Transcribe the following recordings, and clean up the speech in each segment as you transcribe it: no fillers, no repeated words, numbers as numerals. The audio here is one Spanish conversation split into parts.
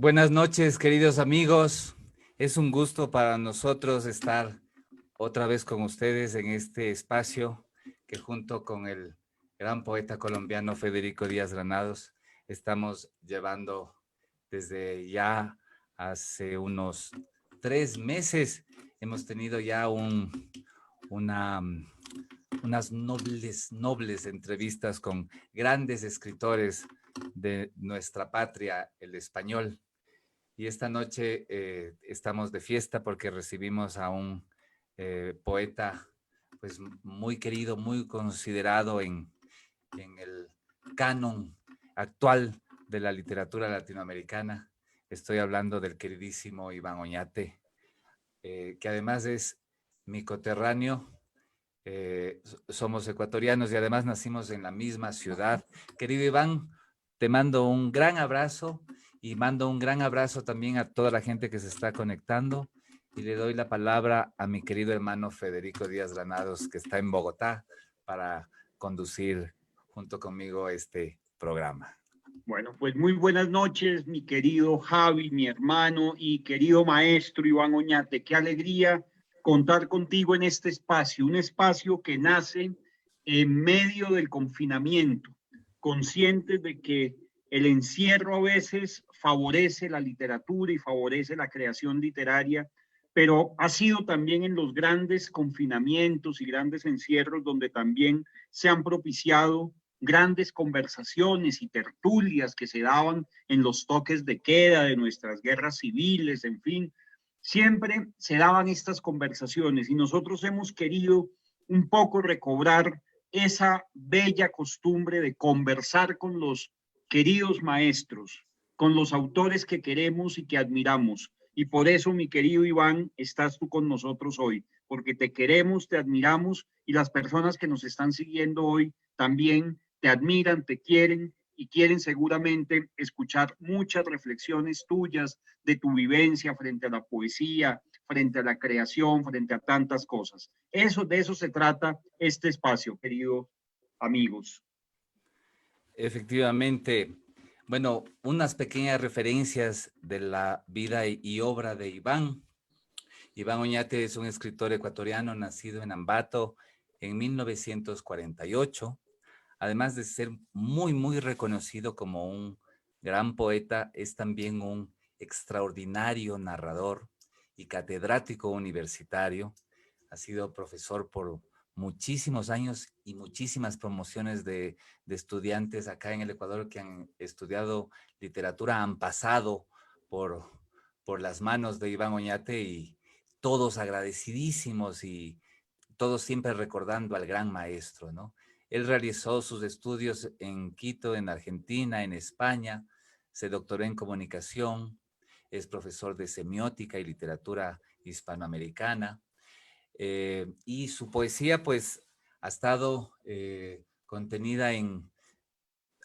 Buenas noches, queridos amigos. Es un gusto para nosotros estar otra vez con ustedes en este espacio que junto con el gran poeta colombiano Federico Díaz Granados estamos llevando desde ya hace unos 3 meses. Hemos tenido ya una, unas nobles entrevistas con grandes escritores de nuestra patria, el español. Y esta noche estamos de fiesta porque recibimos a un poeta pues muy querido, muy considerado en el canon actual de la literatura latinoamericana. Estoy hablando del queridísimo Iván Oñate, que además es mi coterráneo. Somos ecuatorianos y además nacimos en la misma ciudad. Querido Iván, te mando un gran abrazo y mando un gran abrazo también a toda la gente que se está conectando y le doy la palabra a mi querido hermano Federico Díaz Granados, que está en Bogotá para conducir junto conmigo este programa. Bueno, pues muy buenas noches, mi querido Javi, mi hermano y querido maestro Iván Oñate. Qué alegría contar contigo en este espacio, un espacio que nace en medio del confinamiento, conscientes de que el encierro a veces favorece la literatura y favorece la creación literaria, pero ha sido también en los grandes confinamientos y grandes encierros donde también se han propiciado grandes conversaciones y tertulias que se daban en los toques de queda de nuestras guerras civiles, en fin, siempre se daban estas conversaciones y nosotros hemos querido un poco recobrar esa bella costumbre de conversar con los queridos maestros, con los autores que queremos y que admiramos. Y por eso, mi querido Iván, estás tú con nosotros hoy, porque te queremos, te admiramos y las personas que nos están siguiendo hoy también te admiran, te quieren y quieren seguramente escuchar muchas reflexiones tuyas de tu vivencia frente a la poesía, frente a la creación, frente a tantas cosas. De eso se trata este espacio, queridos amigos. Efectivamente, bueno, unas pequeñas referencias de la vida y obra de Iván. Iván Oñate es un escritor ecuatoriano nacido en Ambato en 1948. Además de ser muy reconocido como un gran poeta, es también un extraordinario narrador y catedrático universitario. Ha sido profesor por muchísimos años y muchísimas promociones de estudiantes acá en el Ecuador que han estudiado literatura, han pasado por las manos de Iván Oñate y todos agradecidísimos y todos siempre recordando al gran maestro, ¿no? Él realizó sus estudios en Quito, en Argentina, en España, se doctoró en comunicación, es profesor de semiótica y literatura hispanoamericana, y su poesía pues ha estado contenida en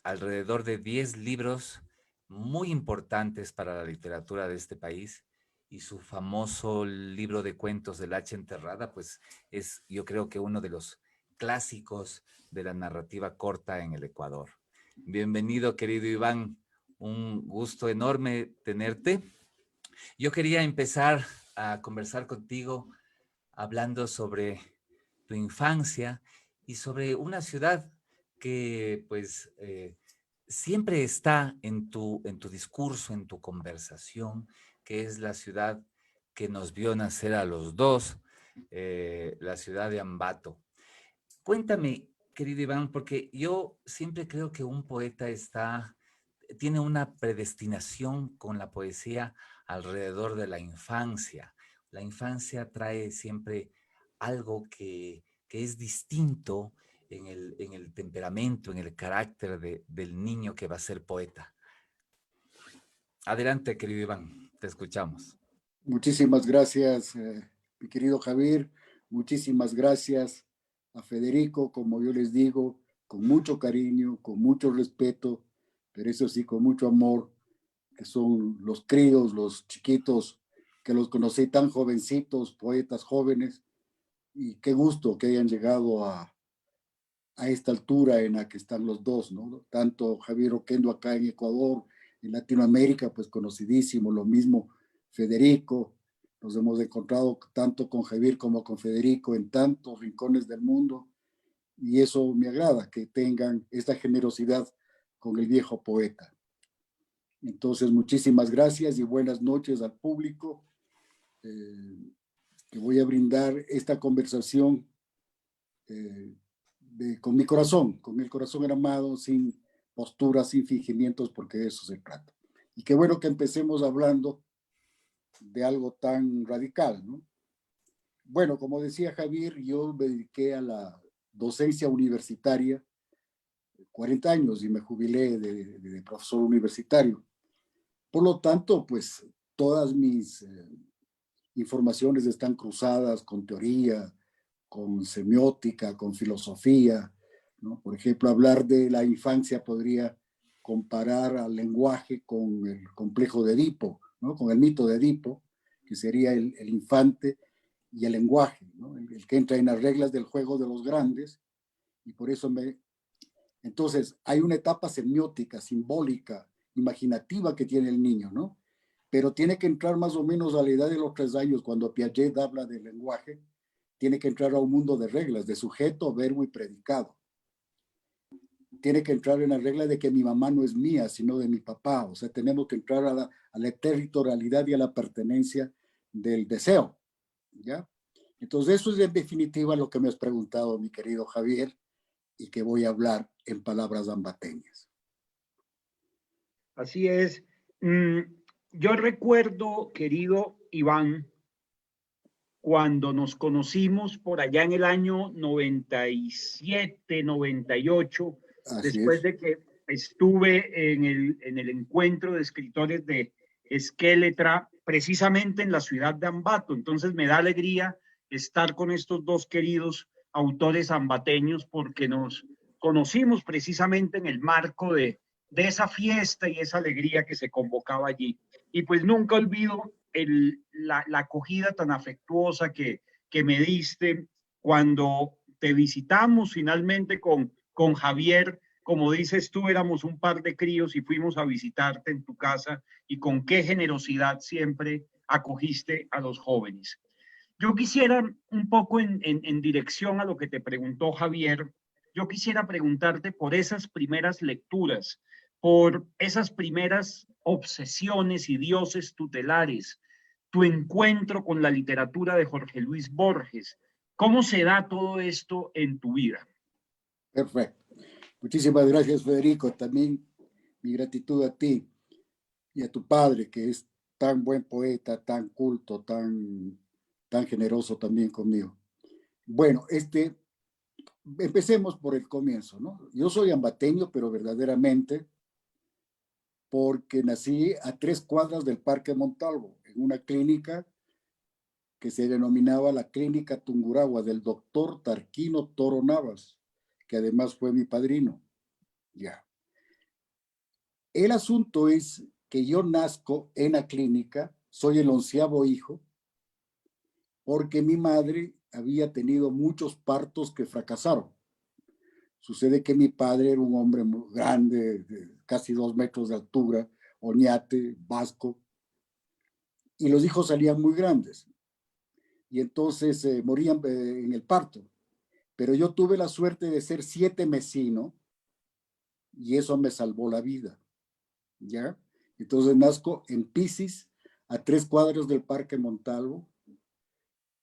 alrededor de 10 libros muy importantes para la literatura de este país, y su famoso libro de cuentos del Hacha Enterrada pues es, yo creo que uno de los clásicos de la narrativa corta en el Ecuador. Bienvenido, querido Iván, un gusto enorme tenerte. Yo quería empezar a conversar contigo hablando sobre tu infancia y sobre una ciudad que pues siempre está en tu discurso, en tu conversación, que es la ciudad que nos vio nacer a los dos, la ciudad de Ambato. Cuéntame, querido Iván, porque yo siempre creo que un poeta tiene una predestinación con la poesía alrededor de la infancia. La infancia trae siempre algo que es distinto en el temperamento, en el carácter del niño que va a ser poeta. Adelante, querido Iván, te escuchamos. Muchísimas gracias, mi querido Javier. Muchísimas gracias a Federico, como yo les digo, con mucho cariño, con mucho respeto, pero eso sí, con mucho amor, que son los críos, los chiquitos, que los conocí tan jovencitos, poetas jóvenes, y qué gusto que hayan llegado a esta altura en la que están los dos, ¿no? Tanto Javier Oquendo acá en Ecuador, en Latinoamérica, pues conocidísimo, lo mismo Federico. Nos hemos encontrado tanto con Javier como con Federico en tantos rincones del mundo, y eso me agrada, que tengan esta generosidad con el viejo poeta. Entonces, muchísimas gracias y buenas noches al público, que voy a brindar esta conversación con mi corazón, con el corazón armado, sin posturas, sin fingimientos, porque de eso se trata. Y qué bueno que empecemos hablando de algo tan radical, ¿no? Bueno, como decía Javier, yo me dediqué a la docencia universitaria 40 años y me jubilé de profesor universitario. Por lo tanto, pues todas mis informaciones están cruzadas con teoría, con semiótica, con filosofía, ¿no? Por ejemplo, hablar de la infancia podría comparar al lenguaje con el complejo de Edipo, ¿no? Con el mito de Edipo, que sería el infante y el lenguaje, ¿no? El que entra en las reglas del juego de los grandes, y por eso Entonces, hay una etapa semiótica, simbólica, imaginativa que tiene el niño, ¿no? Pero tiene que entrar más o menos a la edad de los 3 años, cuando Piaget habla del lenguaje, tiene que entrar a un mundo de reglas, de sujeto, verbo y predicado. Tiene que entrar en la regla de que mi mamá no es mía, sino de mi papá. O sea, tenemos que entrar a la territorialidad y a la pertenencia del deseo, ¿ya? Entonces, eso es en definitiva lo que me has preguntado, mi querido Javier, y que voy a hablar en palabras ambateñas. Así es. Yo recuerdo, querido Iván, cuando nos conocimos por allá en el año 97, 98, Así después es. de que estuve en el encuentro de escritores de Esqueletra, precisamente en la ciudad de Ambato. Entonces me da alegría estar con estos dos queridos autores ambateños, porque nos conocimos precisamente en el marco de esa fiesta y esa alegría que se convocaba allí. Y pues nunca olvido la acogida tan afectuosa que me diste cuando te visitamos finalmente con Javier. Como dices tú, éramos un par de críos y fuimos a visitarte en tu casa, y con qué generosidad siempre acogiste a los jóvenes. Yo quisiera, un poco en dirección a lo que te preguntó Javier, yo quisiera preguntarte por esas primeras lecturas, por esas primeras obsesiones y dioses tutelares, tu encuentro con la literatura de Jorge Luis Borges. ¿Cómo se da todo esto en tu vida? Perfecto. Muchísimas gracias, Federico. También mi gratitud a ti y a tu padre, que es tan buen poeta, tan culto, tan generoso también conmigo. Bueno, empecemos por el comienzo, ¿no? Yo soy ambateño, pero verdaderamente, porque nací a 3 cuadras del Parque Montalvo, en una clínica que se denominaba la Clínica Tungurahua, del doctor Tarquino Toro Navas, que además fue mi padrino. Ya. El asunto es que yo nazco en la clínica, soy el 11º hijo, porque mi madre había tenido muchos partos que fracasaron. Sucede que mi padre era un hombre muy grande, de casi 2 metros de altura, oñate, vasco, y los hijos salían muy grandes, y entonces morían en el parto. Pero yo tuve la suerte de ser 7 mesino, y eso me salvó la vida, ¿ya? Entonces nazco en Piscis, a 3 cuadras del Parque Montalvo.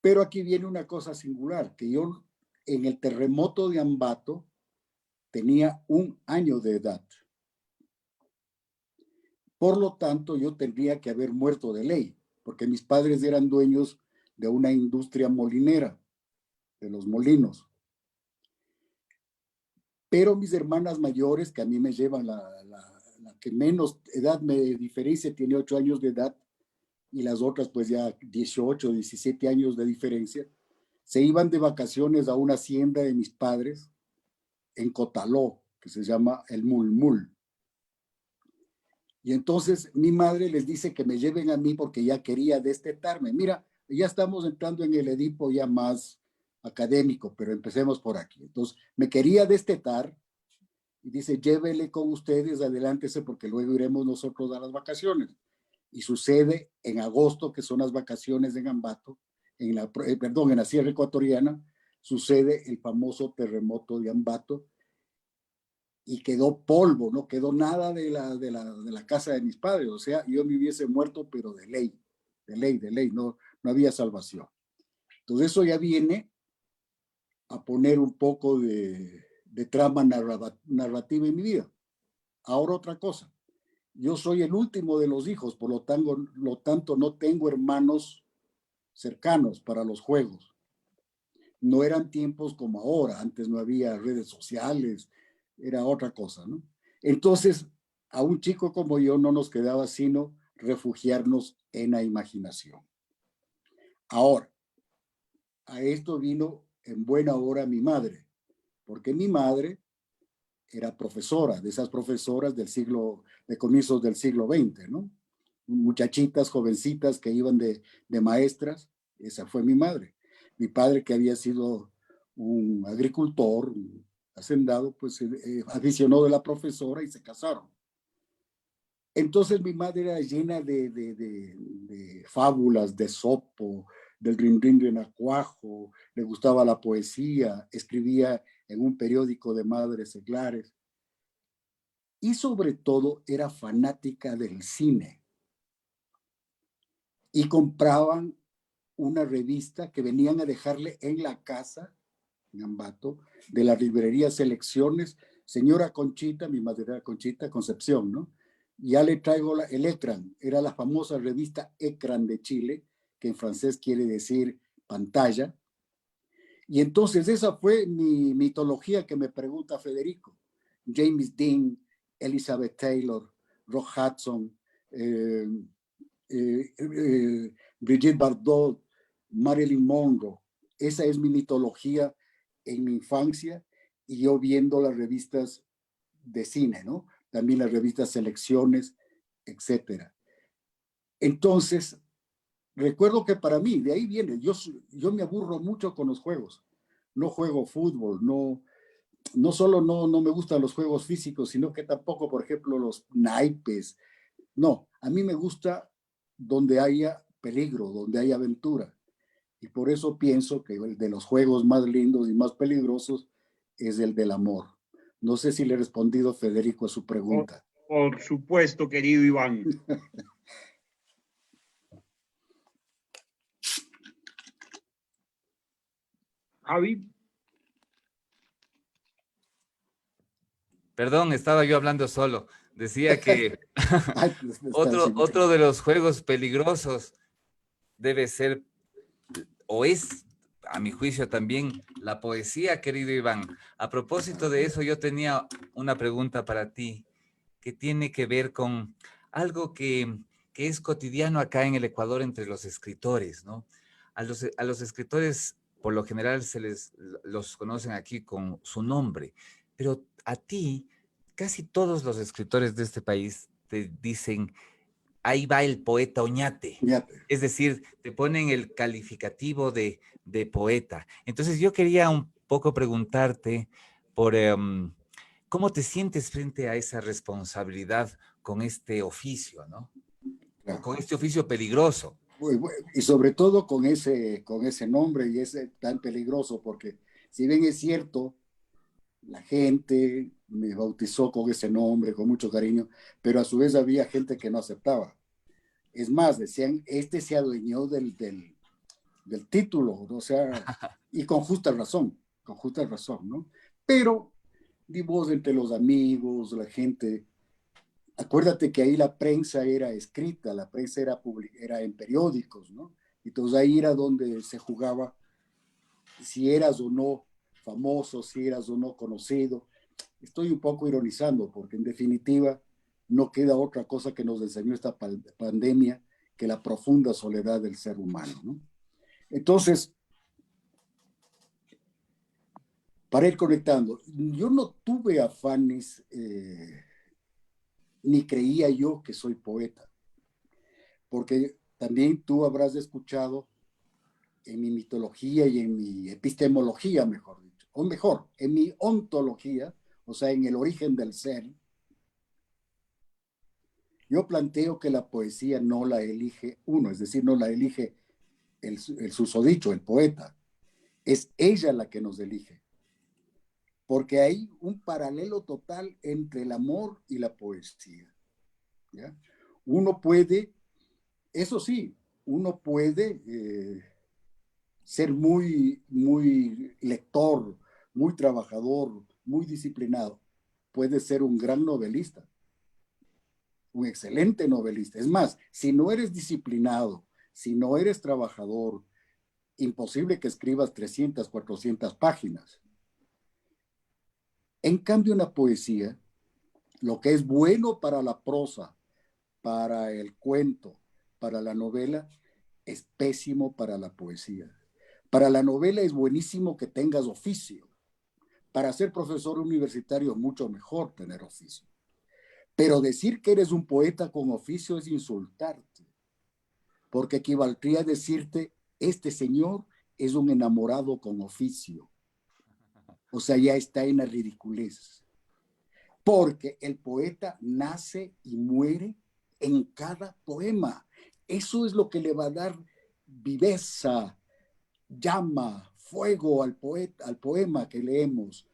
Pero aquí viene una cosa singular, que yo en el terremoto de Ambato tenía 1 año de edad. Por lo tanto, yo tendría que haber muerto de ley, porque mis padres eran dueños de una industria molinera, de los molinos. Pero mis hermanas mayores, que a mí me llevan la que menos edad me diferencia, tiene 8 años de edad, y las otras pues ya 18, 17 años de diferencia, se iban de vacaciones a una hacienda de mis padres en Cotaló, que se llama el Mulmul. Y entonces mi madre les dice que me lleven a mí porque ya quería destetarme. Mira, ya estamos entrando en el Edipo ya más académico, pero empecemos por aquí. Entonces me quería destetar, y dice, llévele con ustedes, adelántese porque luego iremos nosotros a las vacaciones. Y sucede en agosto, que son las vacaciones en Ambato, en la Sierra Ecuatoriana, sucede el famoso terremoto de Ambato y quedó polvo, no quedó nada de la casa de mis padres. O sea, yo me hubiese muerto, pero de ley, no había salvación. Entonces eso ya viene a poner un poco de trama narrativa en mi vida. Ahora otra cosa, yo soy el último de los hijos, por lo tanto no tengo hermanos cercanos para los juegos. No eran tiempos como ahora, antes no había redes sociales, era otra cosa, ¿no? Entonces, a un chico como yo no nos quedaba sino refugiarnos en la imaginación. Ahora, a esto vino en buena hora mi madre, porque mi madre era profesora, de esas profesoras de comienzos del siglo XX, ¿no? Muchachitas, jovencitas que iban de maestras, esa fue mi madre. Mi padre, que había sido un agricultor, un hacendado, pues aficionó de la profesora y se casaron. Entonces mi madre era llena de fábulas, de Sopo, del Rin de Nacuajo, le gustaba la poesía, escribía en un periódico de madres seglares y sobre todo era fanática del cine. Y compraban una revista que venían a dejarle en la casa, en Ambato, de la librería Selecciones, señora Conchita, mi madre era Conchita Concepción, ¿no? Ya le traigo el Ecran, era la famosa revista Ecran de Chile, que en francés quiere decir pantalla. Y entonces esa fue mi mitología que me pregunta Federico. James Dean, Elizabeth Taylor, Rock Hudson, Brigitte Bardot, Marilyn Monroe. Esa es mi mitología en mi infancia y yo viendo las revistas de cine, ¿no? También las revistas Selecciones, etcétera. Entonces, recuerdo que para mí, de ahí viene, yo me aburro mucho con los juegos. No juego fútbol, no solo no me gustan los juegos físicos, sino que tampoco, por ejemplo, los naipes. No, a mí me gusta donde haya peligro, donde haya aventura. Y por eso pienso que el de los juegos más lindos y más peligrosos es el del amor. No sé si le he respondido, Federico, a su pregunta. Por supuesto, querido Iván. Javi. Perdón, estaba yo hablando solo. Decía que Ay, otro de los juegos peligrosos debe ser, o es, a mi juicio también, la poesía, querido Iván. A propósito de eso, yo tenía una pregunta para ti, que tiene que ver con algo que es cotidiano acá en el Ecuador entre los escritores, ¿no? A los escritores, por lo general, los conocen aquí con su nombre, pero a ti, casi todos los escritores de este país te dicen, ahí va el poeta Oñate. Es decir, te ponen el calificativo de poeta. Entonces yo quería un poco preguntarte por cómo te sientes frente a esa responsabilidad con este oficio, ¿no? Claro. Con este oficio peligroso. Y sobre todo con ese nombre y ese tan peligroso, porque si bien es cierto, la gente me bautizó con ese nombre, con mucho cariño, pero a su vez había gente que no aceptaba. Es más, decían, este se adueñó del título, ¿no? O sea, y con justa razón, ¿no? Pero, vos entre los amigos, la gente, acuérdate que ahí la prensa era escrita, la prensa era en periódicos, ¿no? Entonces ahí era donde se jugaba si eras o no famoso, si eras o no conocido. Estoy un poco ironizando porque en definitiva no queda otra cosa que nos enseñó esta pandemia que la profunda soledad del ser humano, ¿no? Entonces, para ir conectando, yo no tuve afanes, ni creía yo que soy poeta, porque también tú habrás escuchado en mi mitología y en mi epistemología, mejor dicho, o mejor, en mi ontología o sea, en el origen del ser, yo planteo que la poesía no la elige uno, es decir, no la elige el susodicho, el poeta, es ella la que nos elige, porque hay un paralelo total entre el amor y la poesía, ¿ya? Uno puede, eso sí, uno puede ser muy lector, muy trabajador, muy disciplinado, puede ser un gran novelista, un excelente novelista. Es más, si no eres disciplinado, si no eres trabajador, imposible que escribas 300, 400 páginas. En cambio, una poesía, lo que es bueno para la prosa, para el cuento, para la novela, es pésimo para la poesía. Para la novela es buenísimo que tengas oficio. Para ser profesor universitario, mucho mejor tener oficio. Pero decir que eres un poeta con oficio es insultarte, porque equivaldría a decirte, este señor es un enamorado con oficio. O sea, ya está en la ridiculez. Porque el poeta nace y muere en cada poema. Eso es lo que le va a dar viveza, llama, fuego al poeta, al poema que leemos.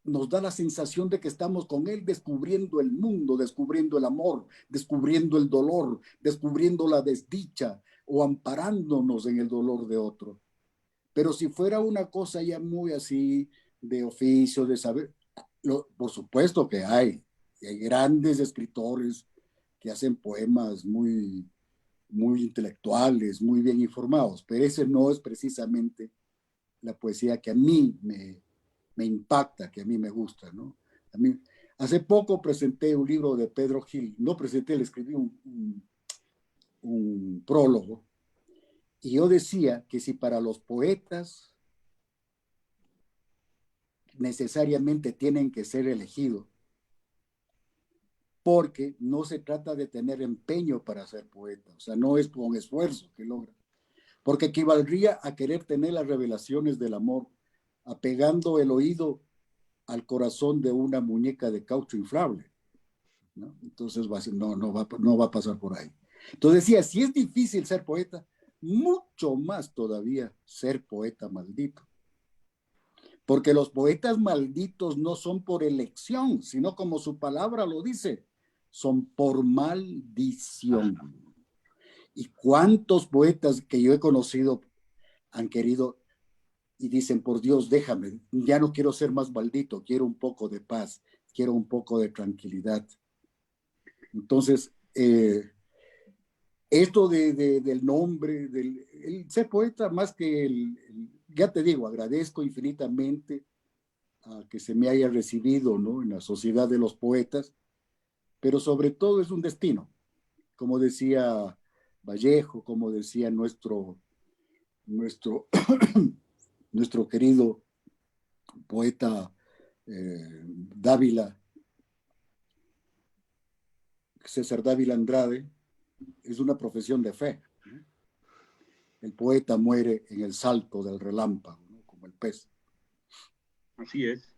Nos da la sensación de que estamos con él descubriendo el mundo, descubriendo el amor, descubriendo el dolor, descubriendo la desdicha o amparándonos en el dolor de otro. Pero si fuera una cosa ya muy así de oficio, de saber, por supuesto que hay grandes escritores que hacen poemas muy intelectuales, muy bien informados, pero ese no es precisamente la poesía que a mí me impacta, que a mí me gusta, ¿no? A mí, hace poco presenté un libro de Pedro Gil, no presenté, le escribí un prólogo, y yo decía que si para los poetas necesariamente tienen que ser elegidos, porque no se trata de tener empeño para ser poeta, o sea, no es con esfuerzo que logra, porque equivaldría a querer tener las revelaciones del amor, apegando el oído al corazón de una muñeca de caucho inflable, ¿no? Entonces no va a pasar por ahí. Entonces decía, si es difícil ser poeta, mucho más todavía ser poeta maldito. Porque los poetas malditos no son por elección, sino como su palabra lo dice, son por maldición. ¿Y cuántos poetas que yo he conocido han querido y dicen, por Dios, déjame, ya no quiero ser más maldito, quiero un poco de paz, quiero un poco de tranquilidad? Entonces, esto del nombre, el ser poeta, más que ya te digo, agradezco infinitamente a que se me haya recibido, ¿no?, en la sociedad de los poetas, pero sobre todo es un destino, como decía Vallejo, como decía nuestro, nuestro querido poeta Dávila, César Dávila Andrade, es una profesión de fe. El poeta muere en el salto del relámpago, ¿no?, como el pez. Así es.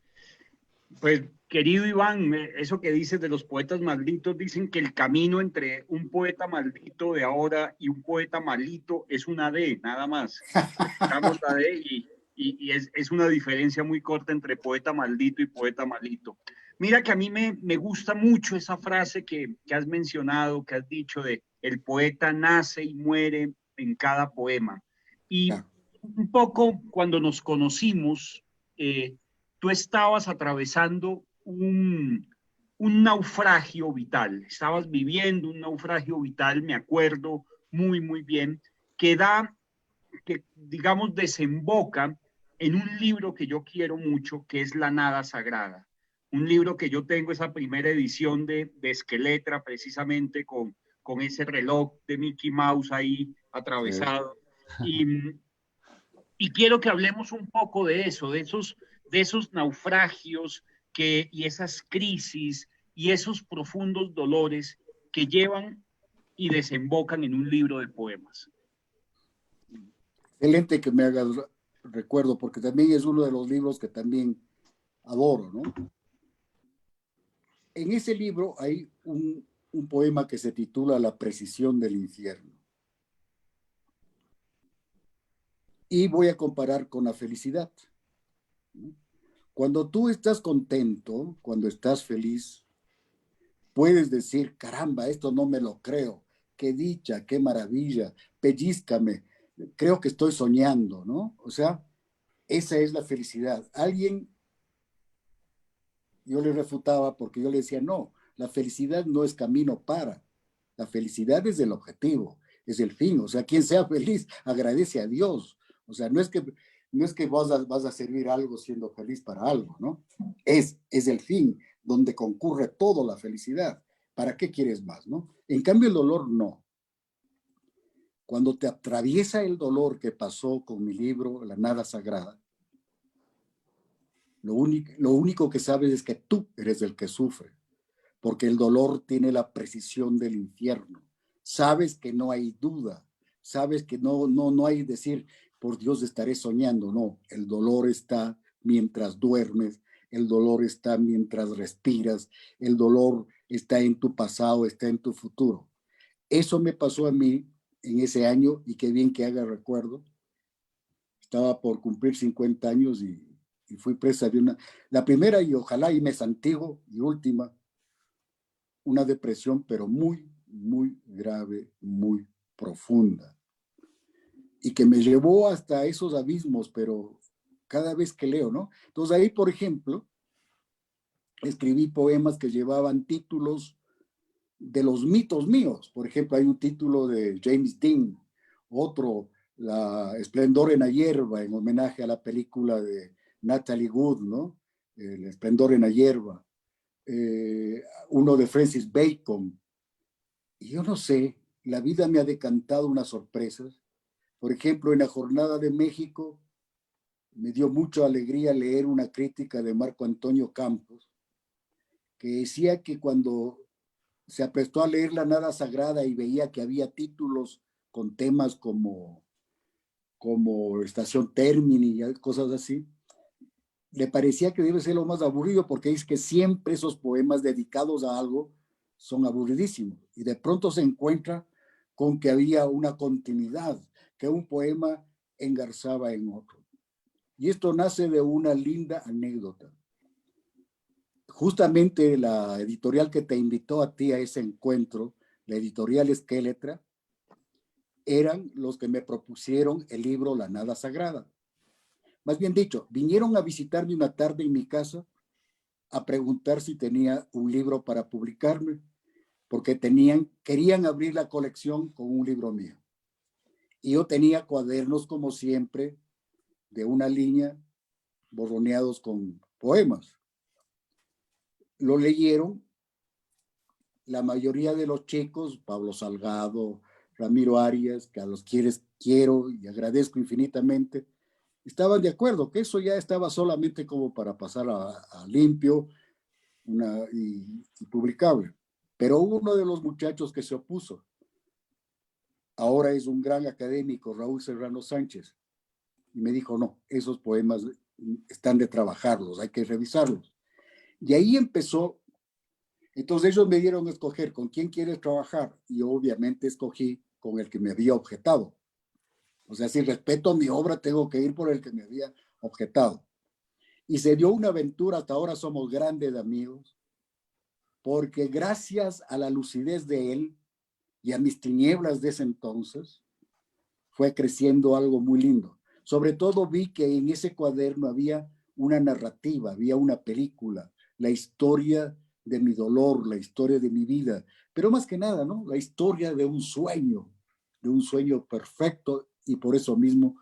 Pues, querido Iván, eso que dices de los poetas malditos, dicen que el camino entre un poeta maldito de ahora y un poeta malito es una D, nada más. Damos la D y es una diferencia muy corta entre poeta maldito y poeta malito. Mira que a mí me gusta mucho esa frase que has mencionado, que has dicho de el poeta nace y muere en cada poema. Y Ya. un poco cuando nos conocimos, tú estabas atravesando un naufragio vital, estabas viviendo un naufragio vital, me acuerdo muy bien, que que digamos desemboca en un libro que yo quiero mucho, que es La Nada Sagrada. Un libro que yo tengo, esa primera edición de Esqueletra, precisamente con ese reloj de Mickey Mouse ahí Sí. atravesado. Y, y quiero que hablemos un poco de eso, de esos naufragios y esas crisis y esos profundos dolores que llevan y desembocan en un libro de poemas. Excelente que me hagas recuerdo, porque también es uno de los libros que también adoro, ¿no? en ese libro hay un poema que se titula La precisión del infierno. Y voy a comparar con la felicidad. Cuando tú estás contento, cuando estás feliz, puedes decir, caramba, esto no me lo creo, qué dicha, qué maravilla, pellízcame, creo que estoy soñando, ¿no? O sea, esa es la felicidad. Alguien, yo le refutaba porque yo le decía, no, la felicidad no es camino para, la felicidad es el objetivo, es el fin. O sea, quien sea feliz agradece a Dios. O sea, no es que vas a servir algo siendo feliz para algo, ¿no? Es el fin, donde concurre toda la felicidad. ¿Para qué quieres más, no? En cambio, el dolor no. Cuando te atraviesa el dolor que pasó con mi libro, La Nada Sagrada, lo único que sabes es que tú eres el que sufre, porque el dolor tiene la precisión del infierno. Sabes que no hay duda, sabes que no hay decir, por Dios estaré soñando. No, el dolor está mientras duermes, el dolor está mientras respiras, el dolor está en tu pasado, está en tu futuro. Eso me pasó a mí en ese año, y qué bien que haga recuerdo. Estaba por cumplir 50 años y fui presa de la primera y ojalá y me santigo y última, una depresión, pero muy, muy grave, muy profunda, y que me llevó hasta esos abismos, pero cada vez que leo, ¿no? Entonces ahí, por ejemplo, escribí poemas que llevaban títulos de los mitos míos. Por ejemplo, hay un título de James Dean, otro, La Esplendor en la Hierba, en homenaje a la película de Natalie Wood, ¿no? El Esplendor en la Hierba. Uno de Francis Bacon. Y yo no sé, la vida me ha decantado unas sorpresas. Por ejemplo, en la Jornada de México me dio mucha alegría leer una crítica de Marco Antonio Campos, que decía que cuando se aprestó a leer La Nada Sagrada y veía que había títulos con temas como Estación Termini y cosas así, le parecía que debe ser lo más aburrido, porque es que siempre esos poemas dedicados a algo son aburridísimos. Y de pronto se encuentra con que había una continuidad, que un poema engarzaba en otro. Y esto nace de una linda anécdota. Justamente la editorial que te invitó a ti a ese encuentro, la editorial Esqueletra, eran los que me propusieron el libro La Nada Sagrada. Más bien dicho, vinieron a visitarme una tarde en mi casa a preguntar si tenía un libro para publicarme, porque querían abrir la colección con un libro mío. Y yo tenía cuadernos, como siempre, de una línea, borroneados con poemas. Lo leyeron. La mayoría de los chicos, Pablo Salgado, Ramiro Arias, que a los quiero y agradezco infinitamente, estaban de acuerdo que eso ya estaba solamente como para pasar a limpio y publicable. Pero hubo uno de los muchachos que se opuso. Ahora es un gran académico, Raúl Serrano Sánchez, y me dijo, no, esos poemas están de trabajarlos, hay que revisarlos. Y ahí empezó. Entonces ellos me dieron a escoger con quién quieres trabajar, y obviamente escogí con el que me había objetado. O sea, si respeto mi obra, tengo que ir por el que me había objetado. Y se dio una aventura, hasta ahora somos grandes amigos, porque gracias a la lucidez de él y a mis tinieblas de ese entonces, fue creciendo algo muy lindo. Sobre todo vi que en ese cuaderno había una narrativa, había una película, la historia de mi dolor, la historia de mi vida, pero más que nada, ¿no? La historia de un sueño perfecto, y por eso mismo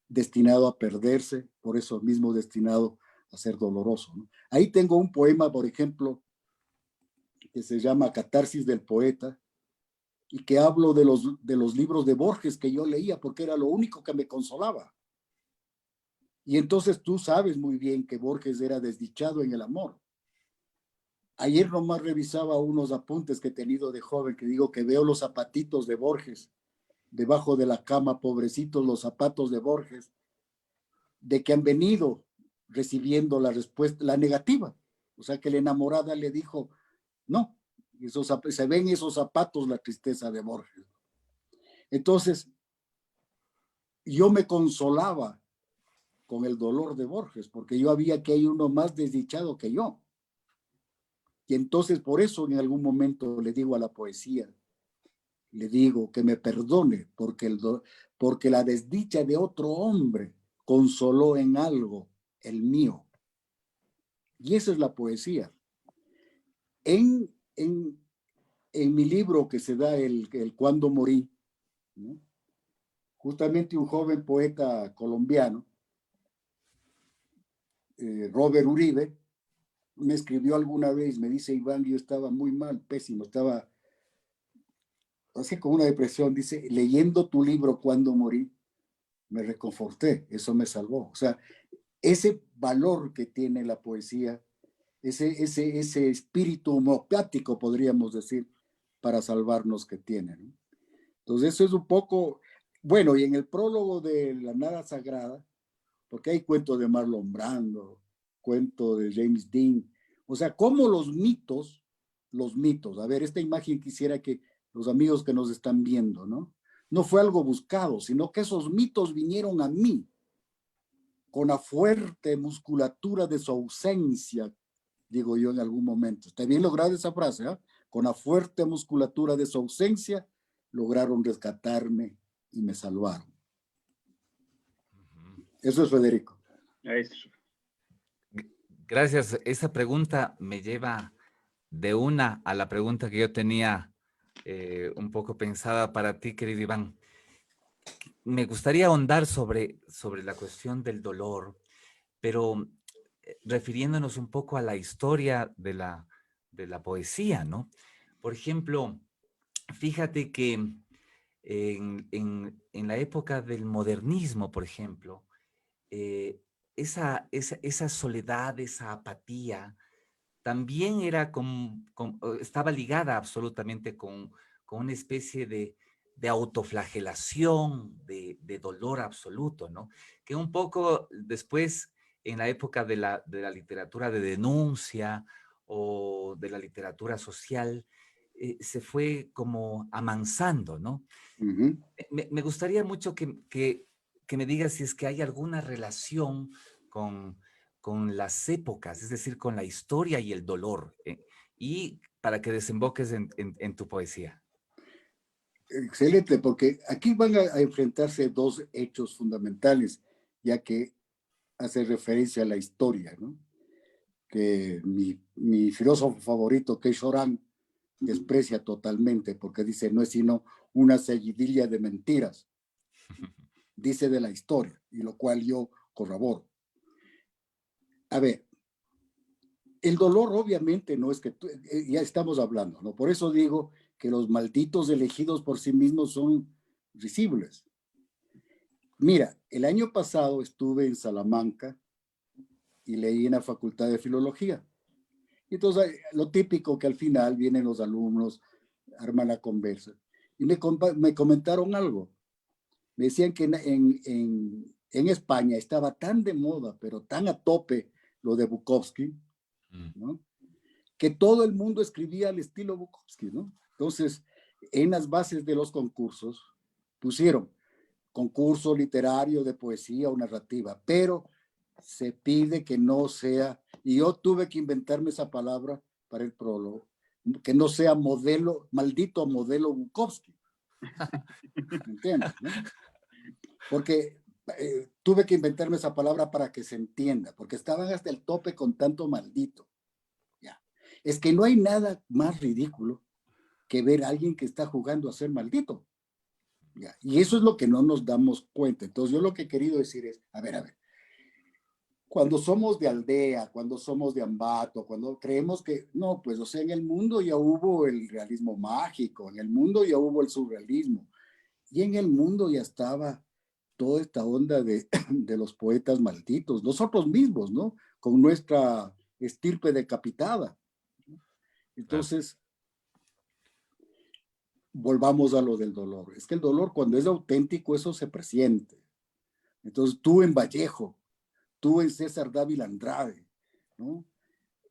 destinado a perderse, por eso mismo destinado a ser doloroso, ¿no? Ahí tengo un poema, por ejemplo, que se llama Catarsis del Poeta, y que hablo de los libros de Borges que yo leía, porque era lo único que me consolaba. Y entonces tú sabes muy bien que Borges era desdichado en el amor. Ayer nomás revisaba unos apuntes que he tenido de joven, que digo que veo los zapatitos de Borges debajo de la cama, pobrecitos los zapatos de Borges, de que han venido recibiendo la respuesta, la negativa. O sea, que la enamorada le dijo, No, se ven esos zapatos la tristeza de Borges. Entonces, yo me consolaba con el dolor de Borges, porque yo había que hay uno más desdichado que yo. Y entonces por eso en algún momento le digo a la poesía, le digo que me perdone, porque la desdicha de otro hombre consoló en algo el mío. Y esa es la poesía. En mi libro que se da el Cuando morí, ¿no? Justamente un joven poeta colombiano, Robert Uribe, me escribió alguna vez, me dice: Iván, yo estaba muy mal, pésimo, estaba así con una depresión, dice, leyendo tu libro Cuando morí, me reconforté, eso me salvó. O sea, ese valor que tiene la poesía, ese espíritu homeopático, podríamos decir, para salvarnos que tiene, ¿no? Entonces eso es un poco, bueno, y en el prólogo de La Nada Sagrada, porque hay cuentos de Marlon Brando, cuento de James Dean, o sea, cómo los mitos, a ver, esta imagen quisiera que los amigos que nos están viendo, ¿no? No fue algo buscado, sino que esos mitos vinieron a mí con la fuerte musculatura de su ausencia, digo yo en algún momento. Está bien lograda esa frase, ¿eh? Con la fuerte musculatura de su ausencia, lograron rescatarme y me salvaron. Eso es Federico. Eso. Gracias. Esa pregunta me lleva de una a la pregunta que yo tenía un poco pensada para ti, querido Iván. Me gustaría ahondar sobre la cuestión del dolor, pero refiriéndonos un poco a la historia de la poesía, ¿no? Por ejemplo, fíjate que en la época del modernismo, por ejemplo, esa soledad, esa apatía, también era estaba ligada absolutamente con una especie de autoflagelación, de dolor absoluto, ¿no? Que un poco después, en la época de la literatura de denuncia o de la literatura social, se fue como amansando, ¿no? Uh-huh. Me gustaría mucho que me digas si es que hay alguna relación con las épocas, es decir, con la historia y el dolor, y para que desemboques en tu poesía. Excelente, porque aquí van a enfrentarse dos hechos fundamentales, ya que hace referencia a la historia, ¿no? Que mi filósofo favorito, Keishorán, desprecia totalmente, porque dice, no es sino una seguidilla de mentiras, dice de la historia, y lo cual yo corroboro. A ver, el dolor obviamente no es que, ya estamos hablando, ¿no? Por eso digo que los malditos elegidos por sí mismos son risibles. Mira, el año pasado estuve en Salamanca y leí en la Facultad de Filología. Entonces, lo típico que al final vienen los alumnos, arman la conversa. Y me comentaron algo. Me decían que en España estaba tan de moda, pero tan a tope lo de Bukowski, ¿no? Que todo el mundo escribía al estilo Bukowski, ¿no? Entonces, en las bases de los concursos pusieron concurso literario de poesía o narrativa, pero se pide que no sea, y yo tuve que inventarme esa palabra para el prólogo, que no sea modelo, maldito modelo Bukowski. ¿Me entiendes? ¿No? Porque tuve que inventarme esa palabra para que se entienda, porque estaban hasta el tope con tanto maldito. Ya. Es que no hay nada más ridículo que ver a alguien que está jugando a ser maldito. Ya. Y eso es lo que no nos damos cuenta. Entonces yo lo que he querido decir es, a ver, cuando somos de aldea, cuando somos de Ambato, cuando creemos que, no, pues, o sea, en el mundo ya hubo el realismo mágico, en el mundo ya hubo el surrealismo, y en el mundo ya estaba toda esta onda de los poetas malditos, nosotros mismos, ¿no? Con nuestra estirpe decapitada. Entonces, volvamos a lo del dolor. Es que el dolor, cuando es auténtico, eso se presiente. Entonces, tú en Vallejo, tú en César Dávila Andrade, ¿no?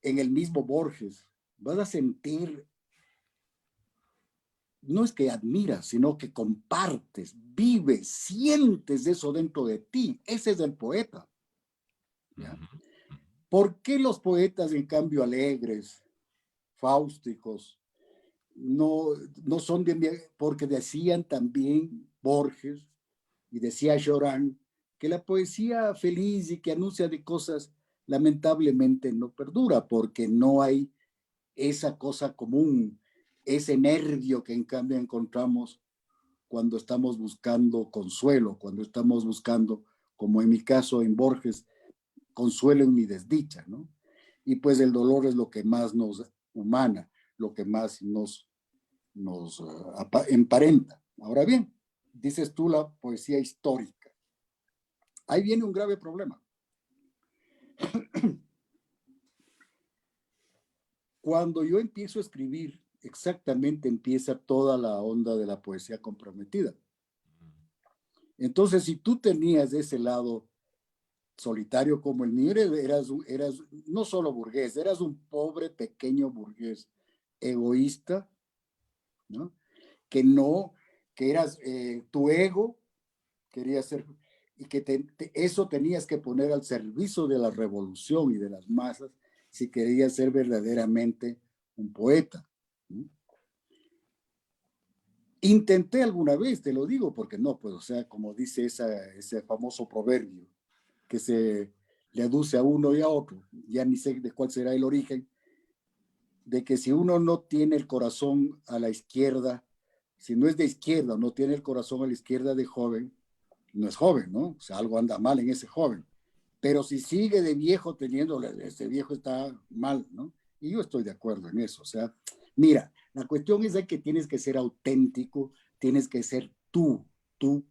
En el mismo Borges, vas a sentir, no es que admiras, sino que compartes, vives, sientes eso dentro de ti. Ese es el poeta. ¿Ya? ¿Por qué los poetas, en cambio, alegres, fáusticos, no son de... Porque decían también Borges y decía Chorán que la poesía feliz y que anuncia de cosas lamentablemente no perdura, porque no hay esa cosa común, ese nervio que en cambio encontramos cuando estamos buscando consuelo, cuando estamos buscando, como en mi caso en Borges, consuelo en mi desdicha, ¿no? Y pues el dolor es lo que más nos humana, lo que más nos emparenta. Ahora bien, dices tú la poesía histórica. Ahí viene un grave problema. Cuando yo empiezo a escribir, exactamente empieza toda la onda de la poesía comprometida. Entonces, si tú tenías ese lado solitario como el mío, eras no solo burgués, eras un pobre pequeño burgués egoísta, ¿no? Que eras tu ego, quería ser, y que eso tenías que poner al servicio de la revolución y de las masas si querías ser verdaderamente un poeta. ¿No? Intenté alguna vez, te lo digo, porque no, pues, o sea, como dice ese famoso proverbio, que se le aduce a uno y a otro, ya ni sé de cuál será el origen, de que si uno no tiene el corazón a la izquierda, si no es de izquierda, no tiene el corazón a la izquierda de joven, no es joven, ¿no? O sea, algo anda mal en ese joven. Pero si sigue de viejo teniéndole, ese viejo está mal, ¿no? Y yo estoy de acuerdo en eso. O sea, mira, la cuestión es de que tienes que ser auténtico, tienes que ser tú, tú,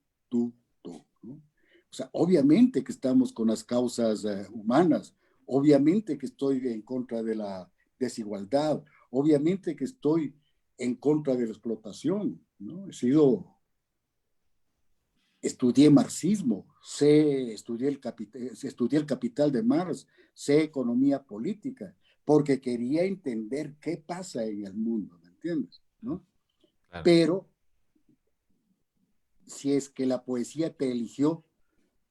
¿no? O sea, obviamente que estamos con las causas humanas, obviamente que estoy en contra de la desigualdad, obviamente que estoy en contra de la explotación, ¿no? Estudié marxismo, estudié el Capital de Marx, sé economía política, porque quería entender qué pasa en el mundo, ¿me entiendes? ¿No? Claro. Pero si es que la poesía te eligió,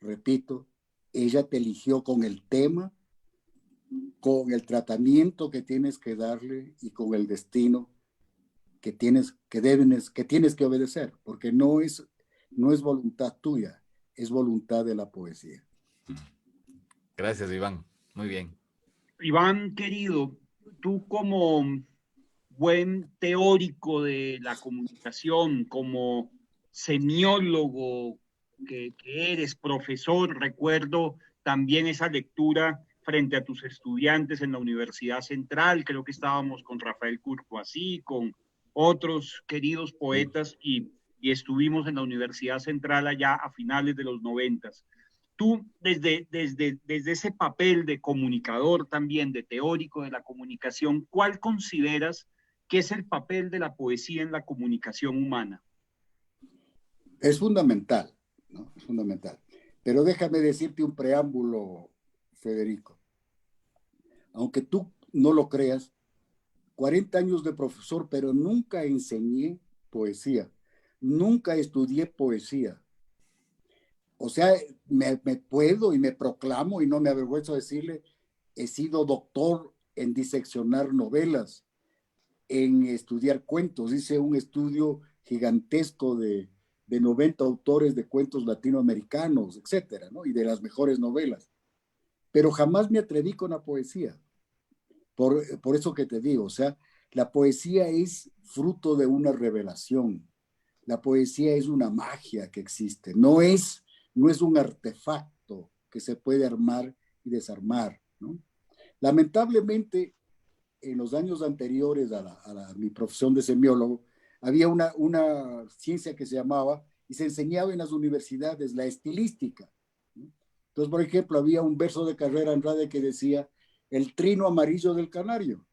repito, ella te eligió con el tema, con el tratamiento que tienes que darle y con el destino que tienes que obedecer, porque no es voluntad tuya, es voluntad de la poesía. Gracias, Iván. Muy bien. Iván, querido, tú como buen teórico de la comunicación, como semiólogo que eres, profesor, recuerdo también esa lectura frente a tus estudiantes en la Universidad Central, creo que estábamos con Rafael Courtoisí, con otros queridos poetas y estuvimos en la Universidad Central allá a finales de los 90. Tú, desde ese papel de comunicador también, de teórico de la comunicación, ¿cuál consideras que es el papel de la poesía en la comunicación humana? Es fundamental, ¿no? Es fundamental. Pero déjame decirte un preámbulo, Federico. Aunque tú no lo creas, 40 años de profesor, pero nunca enseñé poesía. Nunca estudié poesía. O sea, me puedo y me proclamo y no me avergüenzo de decirle, he sido doctor en diseccionar novelas, en estudiar cuentos. Hice un estudio gigantesco de 90 autores de cuentos latinoamericanos, etcétera, ¿no? Y de las mejores novelas. Pero jamás me atreví con la poesía. Por eso que te digo, o sea, la poesía es fruto de una revelación. La poesía es una magia que existe. No es un artefacto que se puede armar y desarmar, ¿no? Lamentablemente, en los años anteriores a mi profesión de semiólogo, había una ciencia que se llamaba, y se enseñaba en las universidades, la estilística, ¿no? Entonces, por ejemplo, había un verso de Carrera Andrade que decía, el trino amarillo del canario.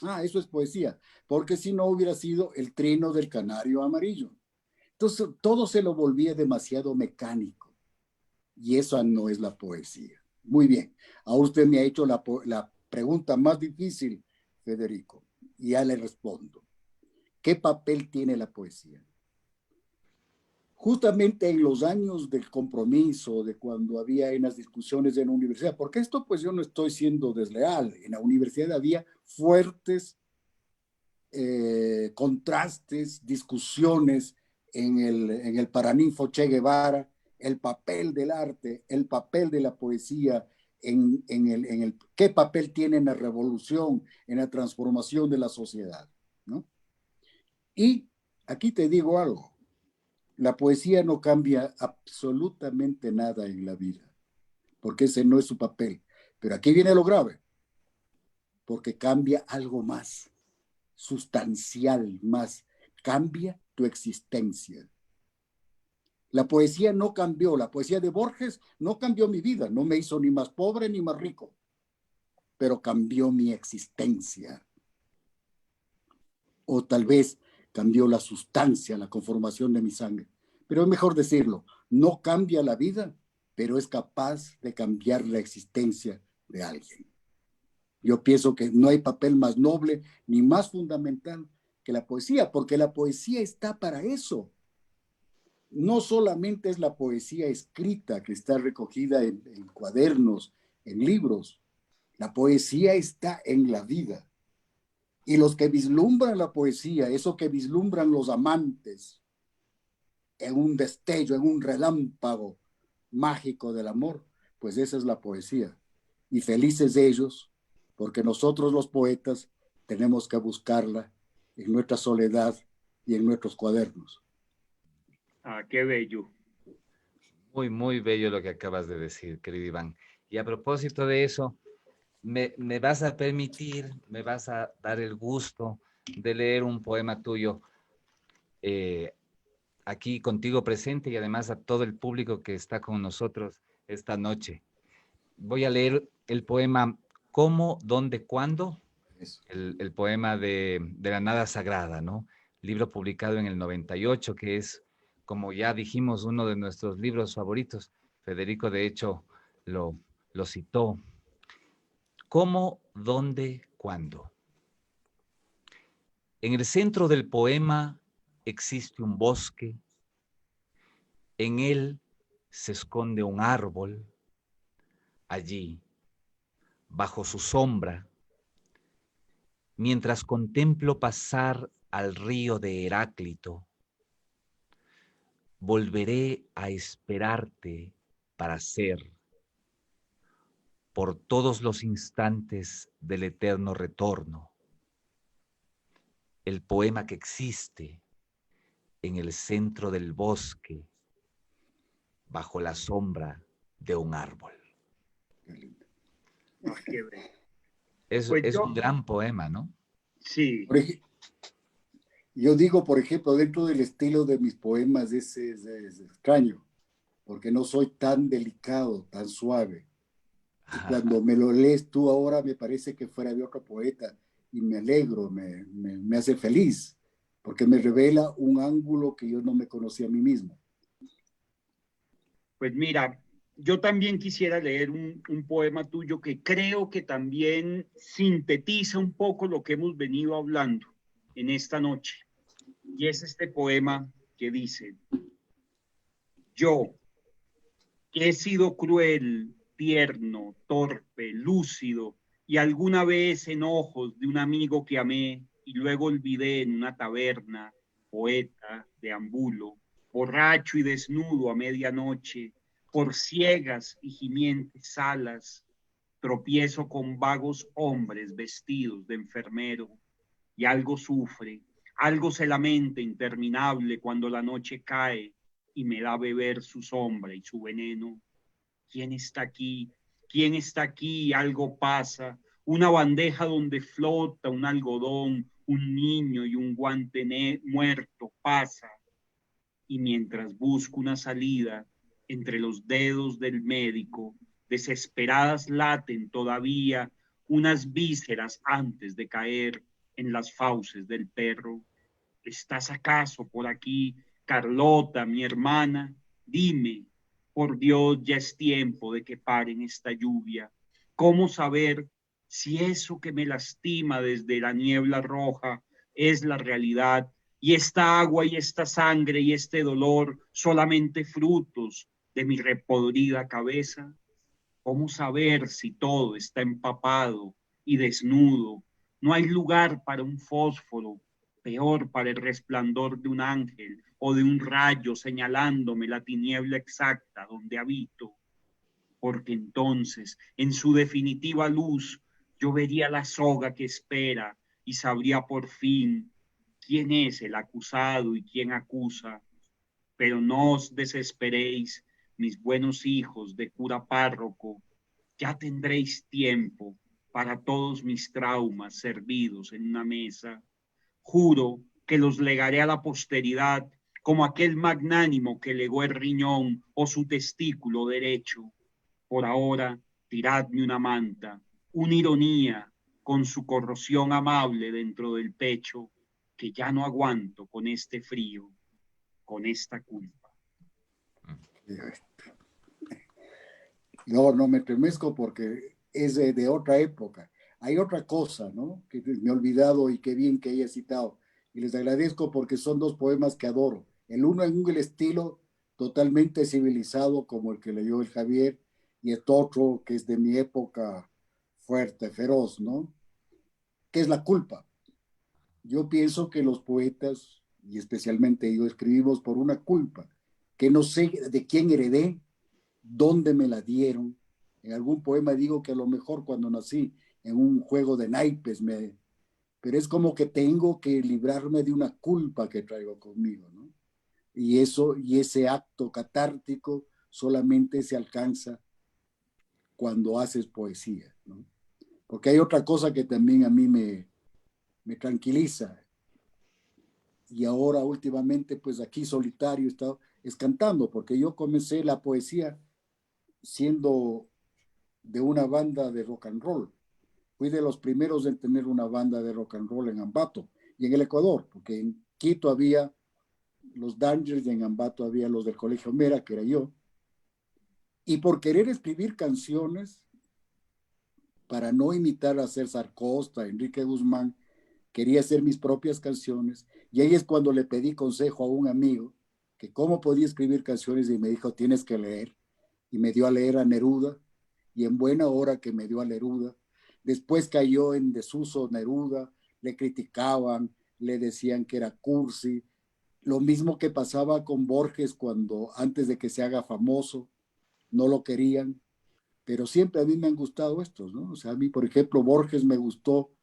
Ah, eso es poesía, porque si no hubiera sido el trino del canario amarillo. Entonces, todo se lo volvía demasiado mecánico, y eso no es la poesía. Muy bien, ahora usted me ha hecho la pregunta más difícil, Federico. y ya le respondo. ¿Qué papel tiene la poesía? Justamente en los años del compromiso, de cuando había en las discusiones en la universidad, porque esto pues yo no estoy siendo desleal, en la universidad había fuertes contrastes, discusiones en el Paraninfo Che Guevara, el papel del arte, el papel de la poesía, qué papel tiene en la revolución, en la transformación de la sociedad, ¿no? Y aquí te digo algo, la poesía no cambia absolutamente nada en la vida, porque ese no es su papel. Pero aquí viene lo grave, porque cambia algo más sustancial, más cambia tu existencia. La poesía no cambió, la poesía de Borges no cambió mi vida, no me hizo ni más pobre ni más rico, pero cambió mi existencia. O tal vez cambió la sustancia, la conformación de mi sangre. Pero es mejor decirlo, no cambia la vida, pero es capaz de cambiar la existencia de alguien. Yo pienso que no hay papel más noble ni más fundamental que la poesía, porque la poesía está para eso. No solamente es la poesía escrita que está recogida en cuadernos, en libros. La poesía está en la vida. Y los que vislumbran la poesía, eso que vislumbran los amantes en un destello, en un relámpago mágico del amor, pues esa es la poesía. Y felices ellos, porque nosotros los poetas tenemos que buscarla en nuestra soledad y en nuestros cuadernos. Ah, qué bello. Muy, muy bello lo que acabas de decir, querido Iván. Y a propósito de eso, me vas a permitir, me vas a dar el gusto de leer un poema tuyo aquí contigo presente y además a todo el público que está con nosotros esta noche. Voy a leer el poema ¿Cómo, dónde, cuándo? El poema de la nada sagrada, ¿no? Libro publicado en el 98, que es, como ya dijimos, uno de nuestros libros favoritos. Federico, de hecho, lo citó. ¿Cómo, dónde, cuándo? En el centro del poema existe un bosque. En él se esconde un árbol. Allí, bajo su sombra, mientras contemplo pasar al río de Heráclito, volveré a esperarte para ser, por todos los instantes del eterno retorno, el poema que existe en el centro del bosque, bajo la sombra de un árbol. Ah, qué bello. Es Pues yo, un gran poema, ¿no? sí, Yo digo, por ejemplo, dentro del estilo de mis poemas es extraño, porque no soy tan delicado, tan suave. Y cuando me lo lees tú ahora me parece que fuera de otro poeta y me alegro, me hace feliz, porque me revela un ángulo que yo no me conocía a mí mismo. pues mira, yo también quisiera leer un poema tuyo que creo que también sintetiza un poco lo que hemos venido hablando en esta noche. Y es este poema que dice, yo, que he sido cruel, tierno, torpe, lúcido, y alguna vez en ojos de un amigo que amé y luego olvidé en una taberna, poeta, deambulo, borracho y desnudo a medianoche, por ciegas y gimientes salas, tropiezo con vagos hombres vestidos de enfermero, y algo sufre, algo se lamenta interminable cuando la noche cae y me da a beber su sombra y su veneno. ¿Quién está aquí? ¿Quién está aquí? Algo pasa. Una bandeja donde flota un algodón, un niño y un guante muerto pasa. Y mientras busco una salida entre los dedos del médico, desesperadas laten todavía unas vísceras antes de caer en las fauces del perro. ¿Estás acaso por aquí, Carlota, mi hermana? Dime, por Dios, ya es tiempo de que paren esta lluvia. ¿Cómo saber si eso que me lastima desde la niebla roja es la realidad, y esta agua y esta sangre y este dolor solamente frutos de mi repodrida cabeza, ¿cómo saber si todo está empapado y desnudo? No hay lugar para un fósforo, peor para el resplandor de un ángel o de un rayo señalándome la tiniebla exacta donde habito, porque entonces, en su definitiva luz, yo vería la soga que espera y sabría por fin quién es el acusado y quién acusa. Pero no os desesperéis, mis buenos hijos de cura párroco, ya tendréis tiempo para todos mis traumas servidos en una mesa. Juro que los legaré a la posteridad como aquel magnánimo que legó el riñón o su testículo derecho. Por ahora, tiradme una manta, una ironía con su corrosión amable dentro del pecho, que ya no aguanto con este frío, con esta culpa. No, no me estremezco porque es de otra época. Hay otra cosa, ¿no? Que me he olvidado y qué bien que haya citado. Y les agradezco porque son dos poemas que adoro. El uno en un estilo totalmente civilizado como el que leyó el Javier, y el otro que es de mi época fuerte, feroz, ¿no? ¿Qué es la culpa? Yo pienso que los poetas, y especialmente yo, escribimos por una culpa, que no sé de quién heredé, dónde me la dieron. En algún poema digo que a lo mejor cuando nací en un juego de naipes, pero es como que tengo que librarme de una culpa que traigo conmigo, ¿no? Y eso, y ese acto catártico solamente se alcanza cuando haces poesía, ¿no? Porque hay otra cosa que también a mí me tranquiliza, y ahora últimamente pues aquí solitario es cantando, porque yo comencé la poesía siendo de una banda de rock and roll. Fui de los primeros en tener una banda de rock and roll en Ambato y en el Ecuador, porque en Quito había los Dangers y en Ambato había los del Colegio Mera, que era yo. Y por querer escribir canciones, para no imitar a César Costa, Enrique Guzmán, quería hacer mis propias canciones. Y ahí es cuando le pedí consejo a un amigo que cómo podía escribir canciones y me dijo, tienes que leer. Y me dio a leer a Neruda, y en buena hora que me dio a Neruda. Después cayó en desuso Neruda, le criticaban, le decían que era cursi. Lo mismo que pasaba con Borges cuando antes de que se haga famoso, no lo querían, pero siempre a mí me han gustado estos, ¿no? O sea, a mí, por ejemplo, Borges me gustó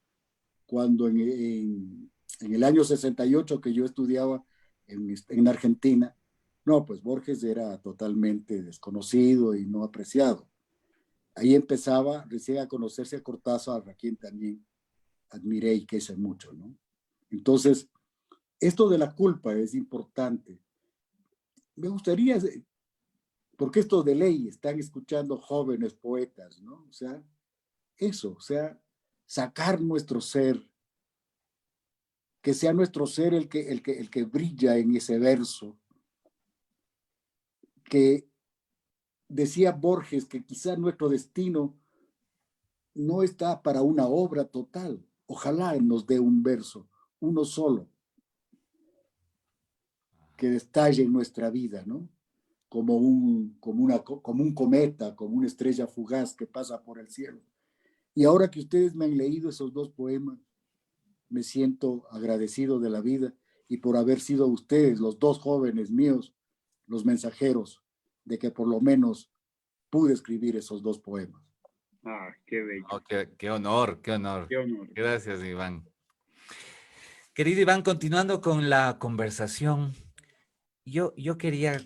cuando en el año 68 que yo estudiaba en Argentina. No, pues Borges era totalmente desconocido y no apreciado. Ahí empezaba recién a conocerse a Cortázar, a quien también admiré y quise mucho, ¿no? Entonces, esto de la culpa es importante. Me gustaría, porque esto de ley están escuchando jóvenes poetas, ¿no? O sea, eso, o sea, sacar nuestro ser, que sea nuestro ser el que brilla en ese verso, que decía Borges que quizá nuestro destino no está para una obra total. Ojalá nos dé un verso, uno solo, que destalle en nuestra vida, ¿no? Como un cometa, como una estrella fugaz que pasa por el cielo. Y ahora que ustedes me han leído esos dos poemas, me siento agradecido de la vida y por haber sido ustedes, los dos jóvenes míos, los mensajeros de que por lo menos pude escribir esos dos poemas. Ah, qué bello. Oh, qué honor, qué honor. Qué honor. Gracias, Iván. Querido Iván, continuando con la conversación, yo quería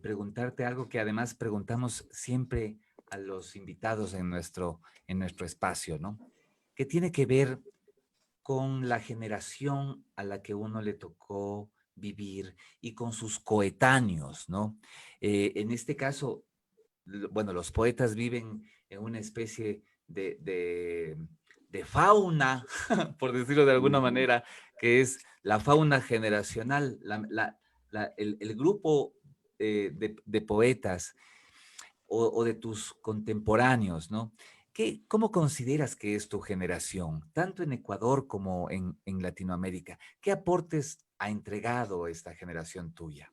preguntarte algo que además preguntamos siempre a los invitados en nuestro espacio, ¿no? Que tiene que ver con la generación a la que uno le tocó vivir y con sus coetáneos, ¿no? En este caso, bueno, los poetas viven en una especie de fauna, por decirlo de alguna manera, que es la fauna generacional, el grupo de poetas o de tus contemporáneos, ¿no? ¿Cómo consideras que es tu generación, tanto en Ecuador como en Latinoamérica? ¿Qué aportes ha entregado esta generación tuya?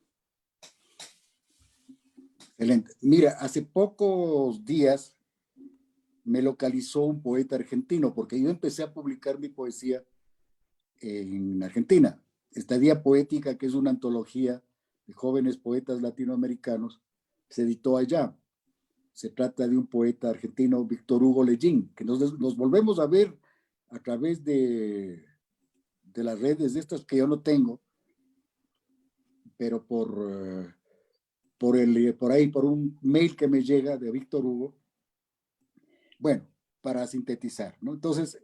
Excelente. Mira, hace pocos días me localizó un poeta argentino, porque yo empecé a publicar mi poesía en Argentina. Estadía Poética, que es una antología de jóvenes poetas latinoamericanos, se editó allá. Se trata de un poeta argentino, Víctor Hugo Leyín, que nos volvemos a ver a través de las redes de estas que yo no tengo, pero por ahí, por un mail que me llega de Víctor Hugo. Bueno, para sintetizar, ¿no? Entonces,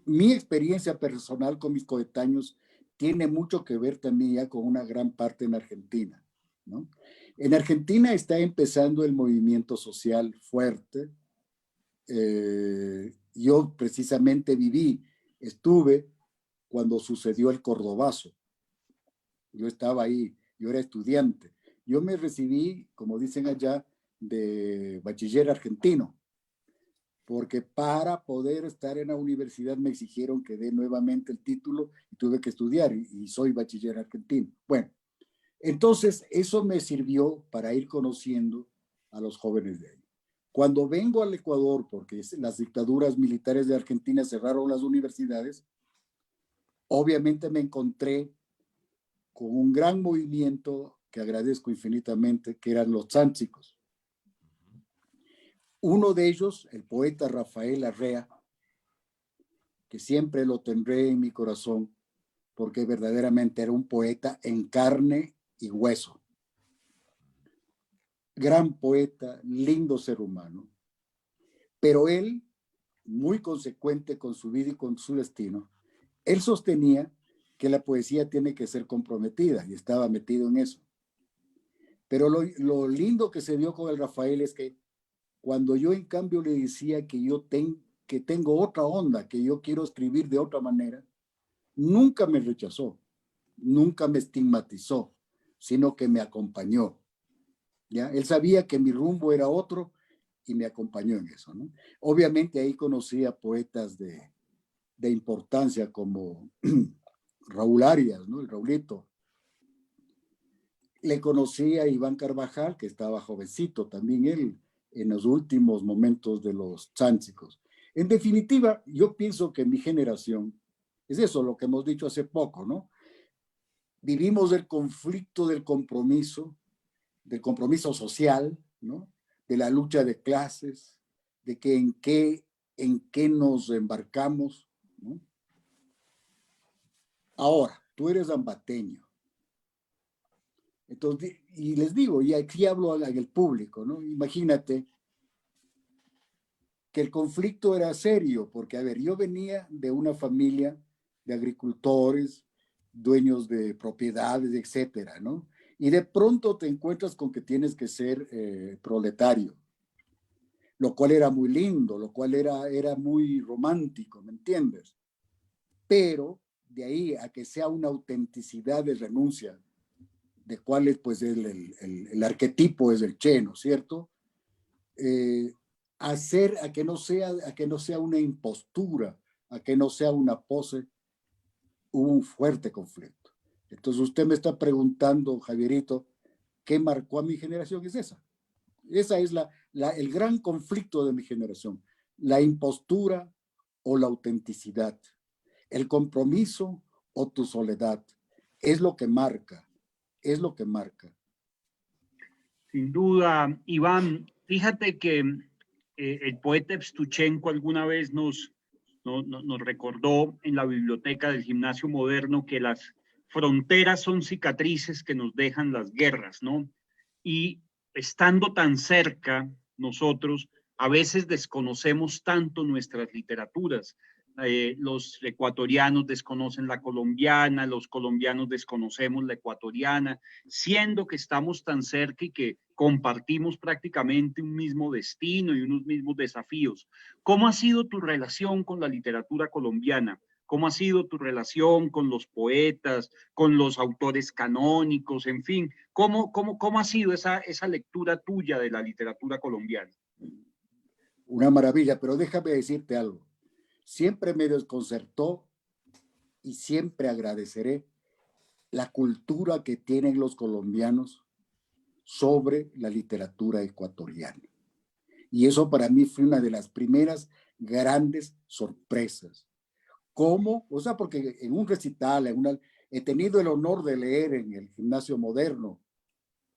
mi experiencia personal con mis coetáneos tiene mucho que ver también ya con una gran parte en Argentina, ¿no? En Argentina está empezando el movimiento social fuerte. Yo precisamente estuve cuando sucedió el Cordobazo. Yo estaba ahí, yo era estudiante. Yo me recibí, como dicen allá, de bachiller argentino, porque para poder estar en la universidad me exigieron que dé nuevamente el título y tuve que estudiar y soy bachiller argentino. Bueno, entonces eso me sirvió para ir conociendo a los jóvenes de ahí. Cuando vengo al Ecuador, porque las dictaduras militares de Argentina cerraron las universidades, obviamente me encontré con un gran movimiento que agradezco infinitamente, que eran los tzátzicos. Uno de ellos, el poeta Rafael Arrea, que siempre lo tendré en mi corazón, porque verdaderamente era un poeta en carne y hueso. Gran poeta, lindo ser humano. Pero él, muy consecuente con su vida y con su destino, él sostenía que la poesía tiene que ser comprometida y estaba metido en eso. Pero lo lindo que se dio con el Rafael es que cuando yo en cambio le decía que tengo otra onda, que yo quiero escribir de otra manera, nunca me rechazó, nunca me estigmatizó, sino que me acompañó. ¿Ya? Él sabía que mi rumbo era otro y me acompañó en eso, ¿no? Obviamente ahí conocí a poetas de importancia como Raúl Arias, ¿no? El Raulito. Le conocí a Iván Carvajal, que estaba jovencito, también él, en los últimos momentos de los tzátzicos. En definitiva, yo pienso que mi generación, es eso lo que hemos dicho hace poco, ¿no? Vivimos el conflicto del compromiso social, ¿no? De la lucha de clases, de que en qué nos embarcamos, ¿no? Ahora, tú eres ambateño. Entonces, y les digo, y aquí hablo en el público, ¿no? Imagínate que el conflicto era serio, porque, a ver, yo venía de una familia de agricultores, dueños de propiedades, etcétera, ¿no? Y de pronto te encuentras con que tienes que ser proletario, lo cual era muy lindo, lo cual era muy romántico, ¿me entiendes? Pero de ahí a que sea una autenticidad de renuncia, de cuál es pues el arquetipo es el Che, ¿no es cierto? Hacer a que no sea una impostura, a que no sea una pose, hubo un fuerte conflicto. Entonces usted me está preguntando, Javierito, ¿qué marcó a mi generación? Es esa. Esa es el gran conflicto de mi generación. La impostura o la autenticidad. El compromiso o tu soledad. Es lo que marca. Es lo que marca. Sin duda, Iván, fíjate que el poeta Evstuchenko alguna vez nos recordó en la biblioteca del Gimnasio Moderno que las fronteras son cicatrices que nos dejan las guerras, ¿no? Y estando tan cerca, nosotros a veces desconocemos tanto nuestras literaturas. Los ecuatorianos desconocen la colombiana, los colombianos desconocemos la ecuatoriana, siendo que estamos tan cerca y que compartimos prácticamente un mismo destino y unos mismos desafíos. ¿Cómo ha sido tu relación con la literatura colombiana? ¿Cómo ha sido tu relación con los poetas, con los autores canónicos, en fin? ¿Cómo ha sido esa lectura tuya de la literatura colombiana? una maravilla, pero déjame decirte algo. Siempre me desconcertó y siempre agradeceré la cultura que tienen los colombianos sobre la literatura ecuatoriana. Y eso para mí fue una de las primeras grandes sorpresas. ¿Cómo? O sea, porque en un recital, he tenido el honor de leer en el Gimnasio Moderno,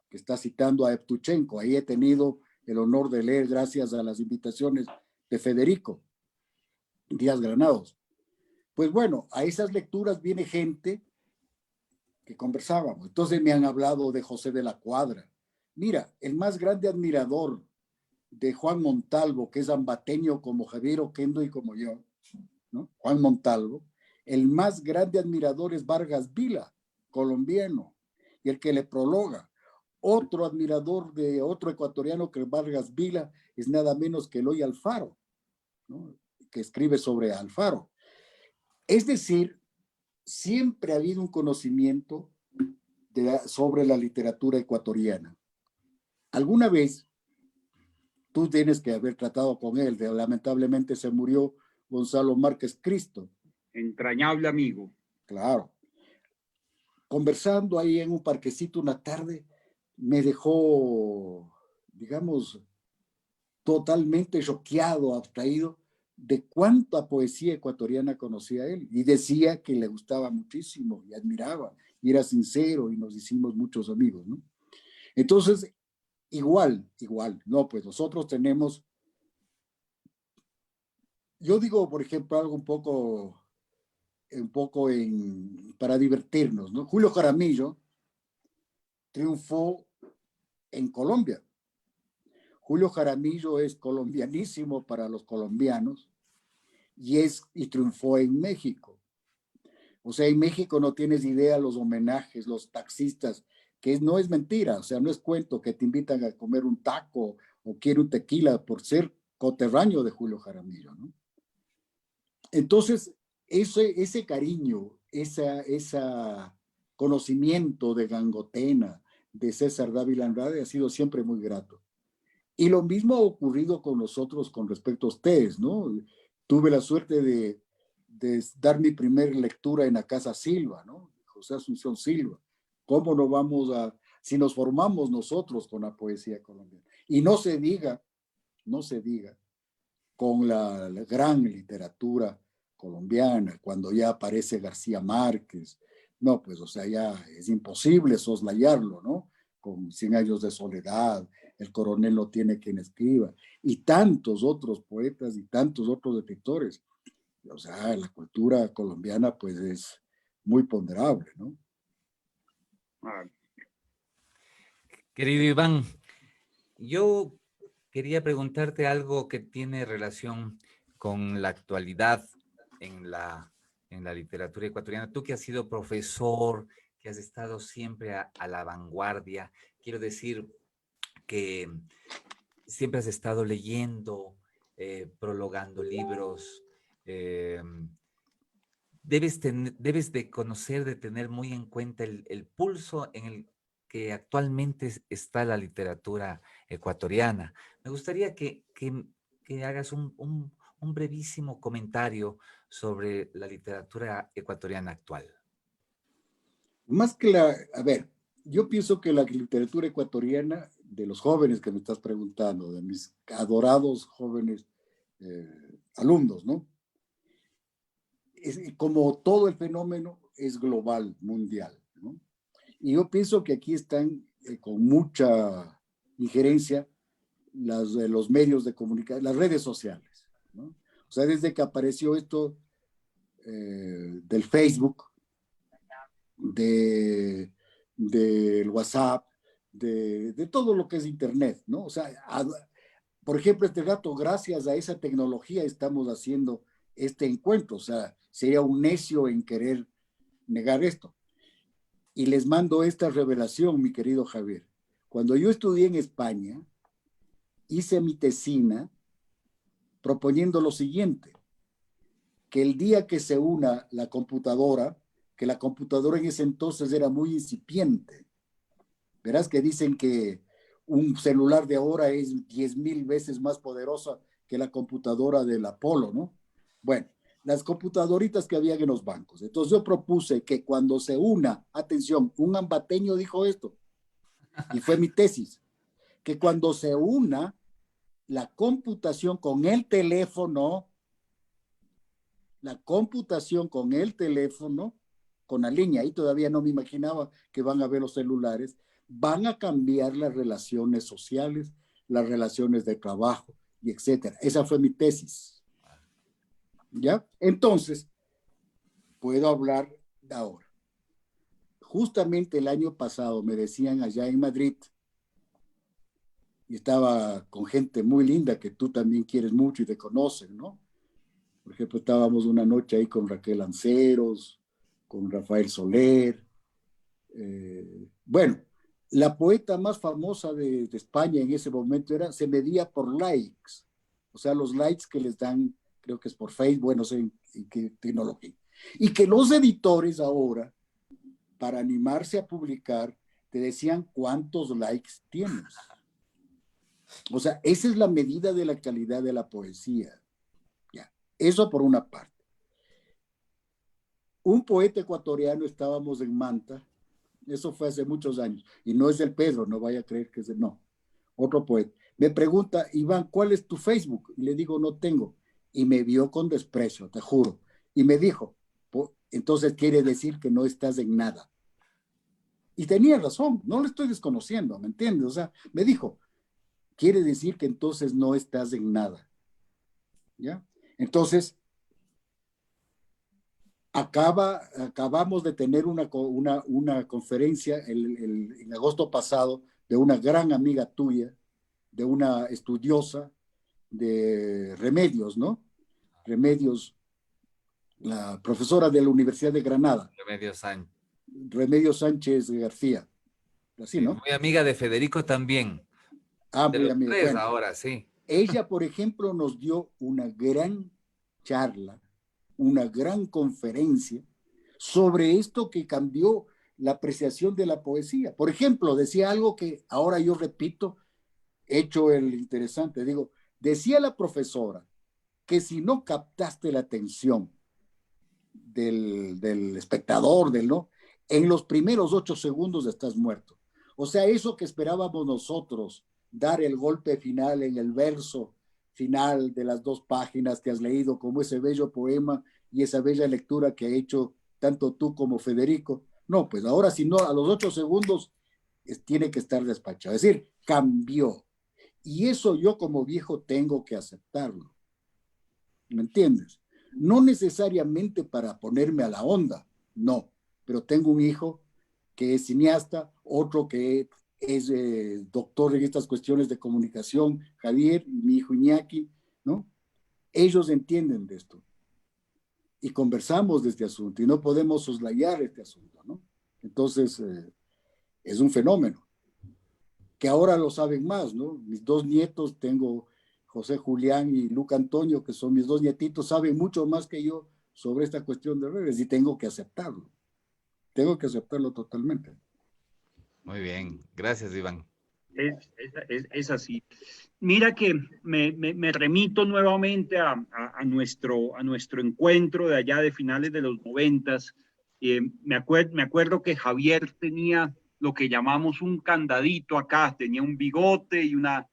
que está citando a Evtuchenko. Ahí he tenido el honor de leer gracias a las invitaciones de Federico Díaz Granados. Pues bueno, a esas lecturas viene gente que conversábamos. Entonces me han hablado de José de la Cuadra. Mira, el más grande admirador de Juan Montalvo, que es ambateño como Javier Oquendo y como yo, ¿no? Juan Montalvo, el más grande admirador es Vargas Vila, colombiano, y el que le prologa. Otro admirador de otro ecuatoriano que Vargas Vila es nada menos que Eloy Alfaro, ¿no? Que escribe sobre Alfaro. Es decir, siempre ha habido un conocimiento sobre la literatura ecuatoriana. Alguna vez tú tienes que haber tratado con él, lamentablemente se murió Gonzalo Márquez Cristo. Entrañable amigo. Claro. Conversando ahí en un parquecito una tarde, me dejó, digamos, totalmente choqueado, abstraído de cuánta poesía ecuatoriana conocía él. Y decía que le gustaba muchísimo y admiraba, y era sincero y nos hicimos muchos amigos, ¿no? Entonces, igual, no, pues nosotros tenemos, yo digo, por ejemplo, algo un poco para divertirnos, ¿no? Julio Jaramillo triunfó en Colombia. Julio Jaramillo es colombianísimo para los colombianos y triunfó en México. O sea, en México no tienes idea los homenajes, los taxistas, que no es mentira, o sea, no es cuento que te invitan a comer un taco o quiere un tequila por ser coterráneo de Julio Jaramillo, ¿no? Entonces, ese cariño, ese conocimiento de Gangotena, de César Dávila Andrade, ha sido siempre muy grato. Y lo mismo ha ocurrido con nosotros con respecto a ustedes, ¿no? Tuve la suerte de dar mi primera lectura en la Casa Silva, ¿no? José Asunción Silva. ¿Cómo no vamos si nos formamos nosotros con la poesía colombiana? Y no se diga con la gran literatura colombiana, cuando ya aparece García Márquez. No, pues, o sea, ya es imposible soslayarlo, ¿no? Con 100 años de soledad, El coronel no tiene quien escriba, y tantos otros poetas y tantos otros escritores. O sea, la cultura colombiana, pues, es muy ponderable, ¿no? Querido Iván, yo quería preguntarte algo que tiene relación con la actualidad en la literatura ecuatoriana. Tú que has sido profesor, que has estado siempre a la vanguardia, quiero decir que siempre has estado leyendo, prologando libros, debes de conocer, de tener muy en cuenta el pulso en el que actualmente está la literatura ecuatoriana. Me gustaría que hagas un brevísimo comentario sobre la literatura ecuatoriana actual. Más que a ver, yo pienso que la literatura ecuatoriana, de los jóvenes que me estás preguntando, de mis adorados jóvenes alumnos, ¿no? Como todo el fenómeno es global, mundial, ¿no? Y yo pienso que aquí están con mucha injerencia los medios de comunicación, las redes sociales, ¿no? O sea, desde que apareció esto del Facebook, del WhatsApp, de todo lo que es Internet, ¿no? O sea, por ejemplo, este rato, gracias a esa tecnología estamos haciendo este encuentro, o sea, sería un necio en querer negar esto. Y les mando esta revelación, mi querido Javier. Cuando yo estudié en España, hice mi tesina proponiendo lo siguiente, que el día que se una la computadora, que la computadora en ese entonces era muy incipiente, verás que dicen que un celular de ahora es 10,000 veces más poderoso que la computadora del Apolo, ¿no? Bueno, las computadoritas que había en los bancos. Entonces yo propuse que cuando se una, atención, un ambateño dijo esto, y fue mi tesis, que cuando se una la computación con el teléfono, con la línea, ahí todavía no me imaginaba que van a ver los celulares, van a cambiar las relaciones sociales, las relaciones de trabajo, y etcétera. Esa fue mi tesis. ¿Ya? Entonces, puedo hablar ahora. Justamente el año pasado me decían allá en Madrid, y estaba con gente muy linda que tú también quieres mucho y te conocen, ¿no? Por ejemplo, estábamos una noche ahí con Raquel Lanceros, con Rafael Soler. Bueno, la poeta más famosa de España en ese momento se medía por likes, o sea, los likes que les dan, creo que es por Facebook, bueno, no sé en qué tecnología. Y que los editores ahora, para animarse a publicar, te decían cuántos likes tienes. O sea, esa es la medida de la calidad de la poesía. Ya, eso por una parte. Un poeta ecuatoriano, estábamos en Manta, eso fue hace muchos años, y no es el Pedro, no vaya a creer que es el, no, otro poeta. Me pregunta, Iván, ¿cuál es tu Facebook? Y le digo, no tengo. Y me vio con desprecio, te juro. Y me dijo, entonces quiere decir que no estás en nada. Y tenía razón, no lo estoy desconociendo, ¿me entiendes? O sea, me dijo, quiere decir que entonces no estás en nada. ¿Ya? Entonces, acabamos de tener una conferencia en agosto pasado de una gran amiga tuya, de una estudiosa de Remedios, ¿no? Remedios, la profesora de la Universidad de Granada. Remedios Sánchez García. Así, Sí, ¿no? muy amiga de Federico también. Ah, De muy los amiga. tres Bueno, ahora, sí. ella, por ejemplo, nos dio una gran charla, una gran conferencia sobre esto que cambió la apreciación de la poesía. Por ejemplo, decía algo que ahora yo repito, hecho el interesante, digo, decía la profesora que si no captaste la atención del espectador, ¿no? En los primeros 8 segundos estás muerto. O sea, eso que esperábamos nosotros, dar el golpe final en el verso final de las 2 páginas que has leído, como ese bello poema y esa bella lectura que ha hecho tanto tú como Federico. No, pues ahora si no, a los 8 segundos tiene que estar despachado. Es decir, cambió. Y eso yo como viejo tengo que aceptarlo. ¿Me entiendes? No necesariamente para ponerme a la onda, no, pero tengo un hijo que es cineasta, otro que es doctor en estas cuestiones de comunicación, Javier, y mi hijo Iñaki, ¿no? Ellos entienden de esto y conversamos de este asunto y no podemos soslayar este asunto, ¿no? Entonces, es un fenómeno que ahora lo saben más, ¿no? Mis 2 nietos, tengo José Julián y Luca Antonio, que son mis 2 nietitos, saben mucho más que yo sobre esta cuestión de redes y tengo que aceptarlo totalmente. Muy bien, gracias, Iván. Es así. Mira que me remito nuevamente a nuestro encuentro de allá de finales de los 90. Me acuerdo que Javier tenía lo que llamamos un candadito acá, tenía un bigote y una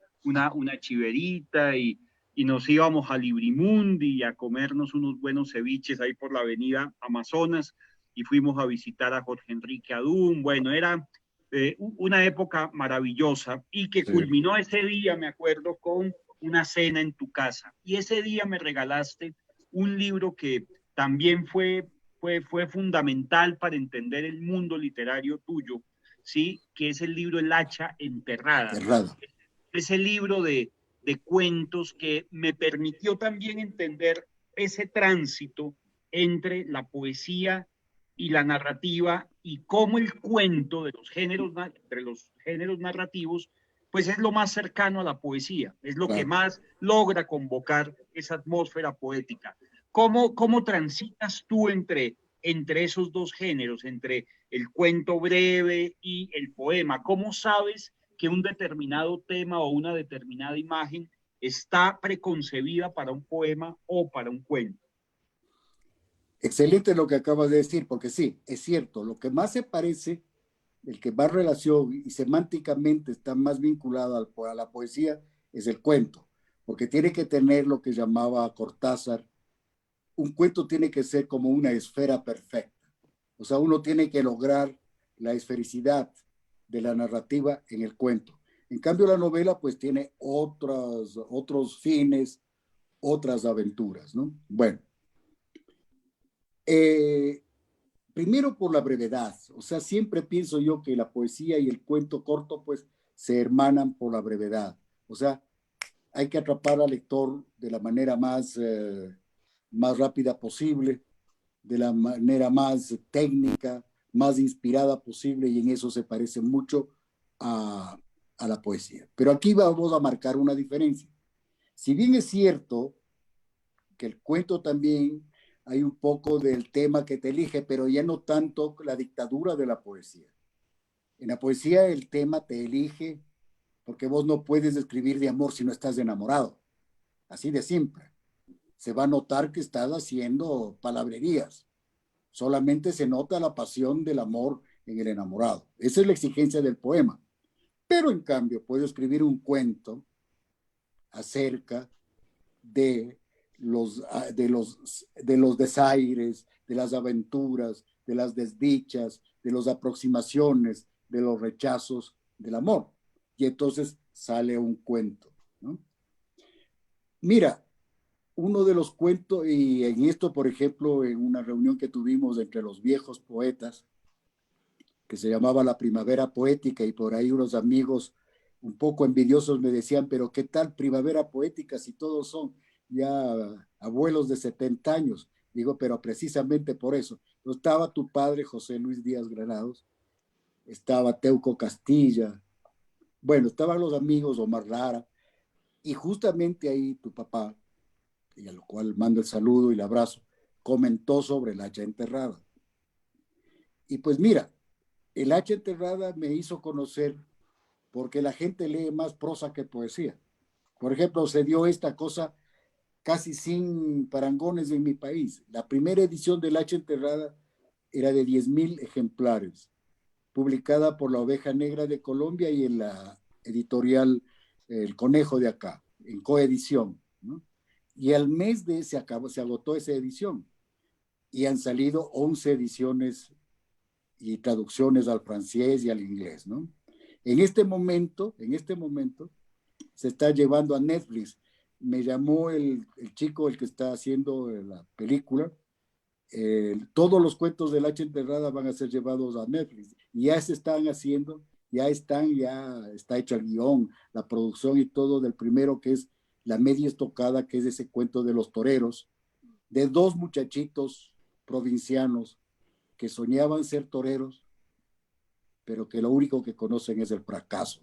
chiverita y nos íbamos a Librimundi a comernos unos buenos ceviches ahí por la avenida Amazonas y fuimos a visitar a Jorge Enrique Adún. Bueno, era una época maravillosa y que culminó ese día, me acuerdo, con una cena en tu casa. Y ese día me regalaste un libro que también fue fundamental para entender el mundo literario tuyo, ¿sí? Que es el libro El hacha enterrada. Ese libro de cuentos que me permitió también entender ese tránsito entre la poesía y la narrativa y cómo el cuento de entre los géneros narrativos, pues es lo más cercano a la poesía, es lo que más logra convocar esa atmósfera poética. ¿Cómo transitas tú entre esos 2 géneros, entre el cuento breve y el poema? ¿Cómo sabes que un determinado tema o una determinada imagen está preconcebida para un poema o para un cuento. Excelente lo que acabas de decir, porque sí, es cierto, lo que más se parece, el que más relación y semánticamente está más vinculado a la poesía es el cuento, porque tiene que tener lo que llamaba Cortázar, un cuento tiene que ser como una esfera perfecta, o sea, uno tiene que lograr la esfericidad de la narrativa en el cuento. En cambio, la novela pues tiene otros fines, otras aventuras, ¿no? Bueno, eh, primero por la brevedad, o sea, siempre pienso yo que la poesía y el cuento corto pues se hermanan por la brevedad, o sea, hay que atrapar al lector de la manera más rápida posible, de la manera más técnica, más inspirada posible, y en eso se parece mucho a, a la poesía. Pero aquí vamos a marcar una diferencia. Si bien es cierto que el cuento también hay un poco del tema que te elige, pero ya no tanto la dictadura de la poesía. En la poesía el tema te elige porque vos no puedes escribir de amor si no estás enamorado. Así de simple. Se va a notar que estás haciendo palabrerías. Solamente se nota la pasión del amor en el enamorado. Esa es la exigencia del poema. Pero en cambio, puedo escribir un cuento acerca de los desaires, de las aventuras, de las desdichas, de las aproximaciones, de los rechazos del amor. Y entonces sale un cuento, ¿no? Mira, uno de los cuentos, y en esto, por ejemplo, en una reunión que tuvimos entre los viejos poetas, que se llamaba La Primavera Poética, y por ahí unos amigos un poco envidiosos me decían, pero ¿qué tal Primavera Poética si todos son ya abuelos de 70 años? Digo, pero precisamente por eso. Estaba tu padre, José Luis Díaz Granados, estaba Teuco Castilla, bueno, estaban los amigos Omar Lara, y justamente ahí tu papá, y a lo cual mando el saludo y el abrazo, comentó sobre el hacha enterrada. Y pues mira, el hacha enterrada me hizo conocer porque la gente lee más prosa que poesía. Por ejemplo, se dio esta cosa casi sin parangones en mi país. La primera edición del hacha enterrada era de 10,000 ejemplares, publicada por la Oveja Negra de Colombia y en la editorial El Conejo de acá, en coedición, ¿no? Y al mes se agotó esa edición y han salido 11 ediciones y traducciones al francés y al inglés, ¿no? En este momento, se está llevando a Netflix. Me llamó el chico, el que está haciendo la película. Todos los cuentos del hacha enterrada van a ser llevados a Netflix. Y ya se están haciendo, ya está hecho el guión, la producción y todo del primero, que es La Media Estocada, que es ese cuento de los toreros, de dos muchachitos provincianos que soñaban ser toreros, pero que lo único que conocen es el fracaso.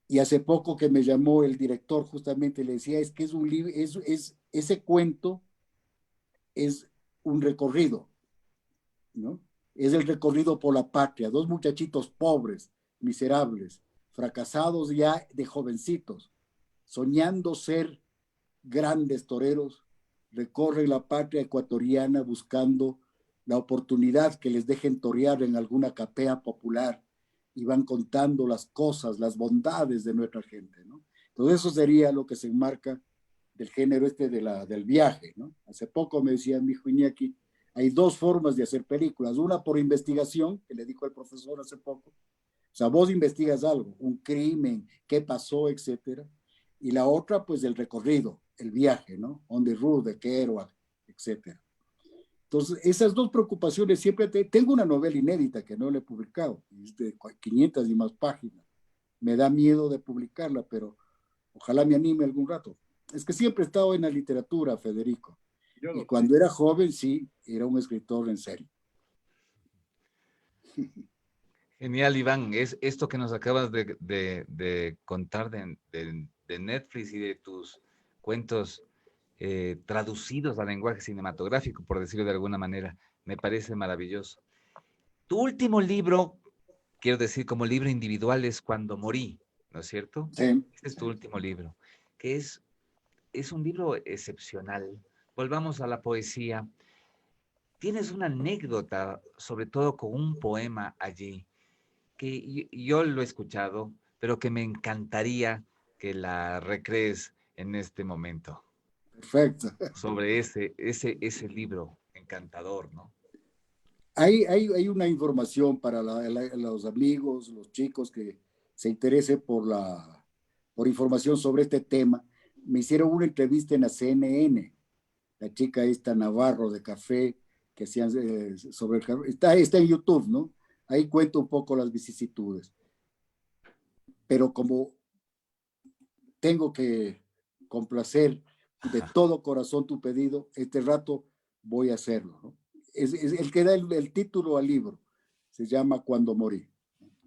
Y hace poco que me llamó el director, justamente le decía, es que es un libro, ese cuento es un recorrido, ¿no? Es el recorrido por la patria, dos muchachitos pobres, miserables, fracasados ya de jovencitos, soñando ser grandes toreros, recorren la patria ecuatoriana buscando la oportunidad que les dejen torear en alguna capea popular, y van contando las cosas, las bondades de nuestra gente, ¿no? Entonces eso sería lo que se enmarca del género del viaje, ¿no? Hace poco me decía mi hijo Iñaki, hay dos formas de hacer películas, una por investigación, que le dijo el profesor hace poco, o sea, vos investigas algo, un crimen, qué pasó, etcétera, y la otra, pues, el recorrido, el viaje, ¿no? On the road, de Kerouac, etcétera. Entonces, esas dos preocupaciones siempre tengo una novela inédita que no la he publicado, es de 500 y más páginas. Me da miedo de publicarla, pero ojalá me anime algún rato. Es que siempre he estado en la literatura, Federico. Y cuando era joven, sí, era un escritor en serio. Genial, Iván. Es esto que nos acabas de contar de Netflix y de tus cuentos traducidos al lenguaje cinematográfico, por decirlo de alguna manera. Me parece maravilloso. Tu último libro, quiero decir como libro individual, es Cuando morí. ¿no es cierto? Sí. Este es tu último libro, que es un libro excepcional. Volvamos a la poesía. Tienes una anécdota, sobre todo con un poema allí, que yo lo he escuchado, pero que me encantaría que la recrees en este momento, Perfecto. sobre ese libro encantador, ¿no? Hay una información para los amigos, los chicos que se interesen por información sobre este tema. Me hicieron una entrevista en la CNN, la chica esta Navarro de Café, que hacían sobre el café. Está en YouTube, ¿no? Ahí cuento un poco las vicisitudes. Pero como tengo que complacer de todo corazón tu pedido, este rato voy a hacerlo, ¿no? Es el que da el título al libro. Se llama Cuando morí.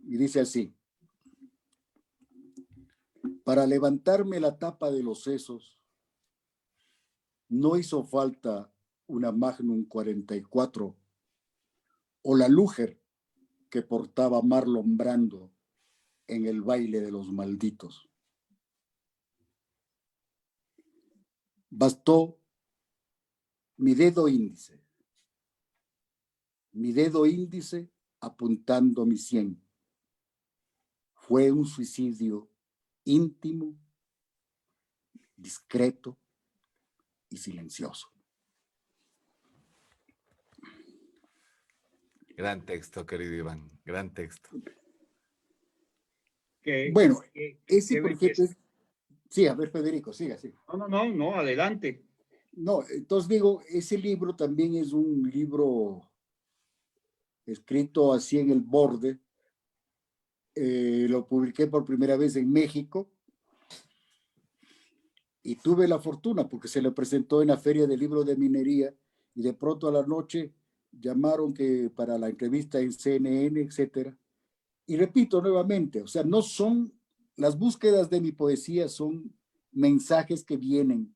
Y dice así: para levantarme la tapa de los sesos, no hizo falta una Magnum 44 o la Luger que portaba Marlon Brando en el baile de los malditos. Bastó mi dedo índice apuntando mi 100. Fue un suicidio íntimo, discreto y silencioso. Gran texto, querido Iván, gran texto. Bueno, ese qué por ejemplo belleza. sí, a ver, Federico, siga. No, adelante. No, entonces digo, ese libro también es un libro escrito así en el borde. Lo publiqué por primera vez en México y tuve la fortuna porque se le presentó en la Feria del Libro de Minería y de pronto a la noche llamaron que para la entrevista en CNN, etcétera. Y repito nuevamente, o sea, no son las búsquedas de mi poesía, son mensajes que vienen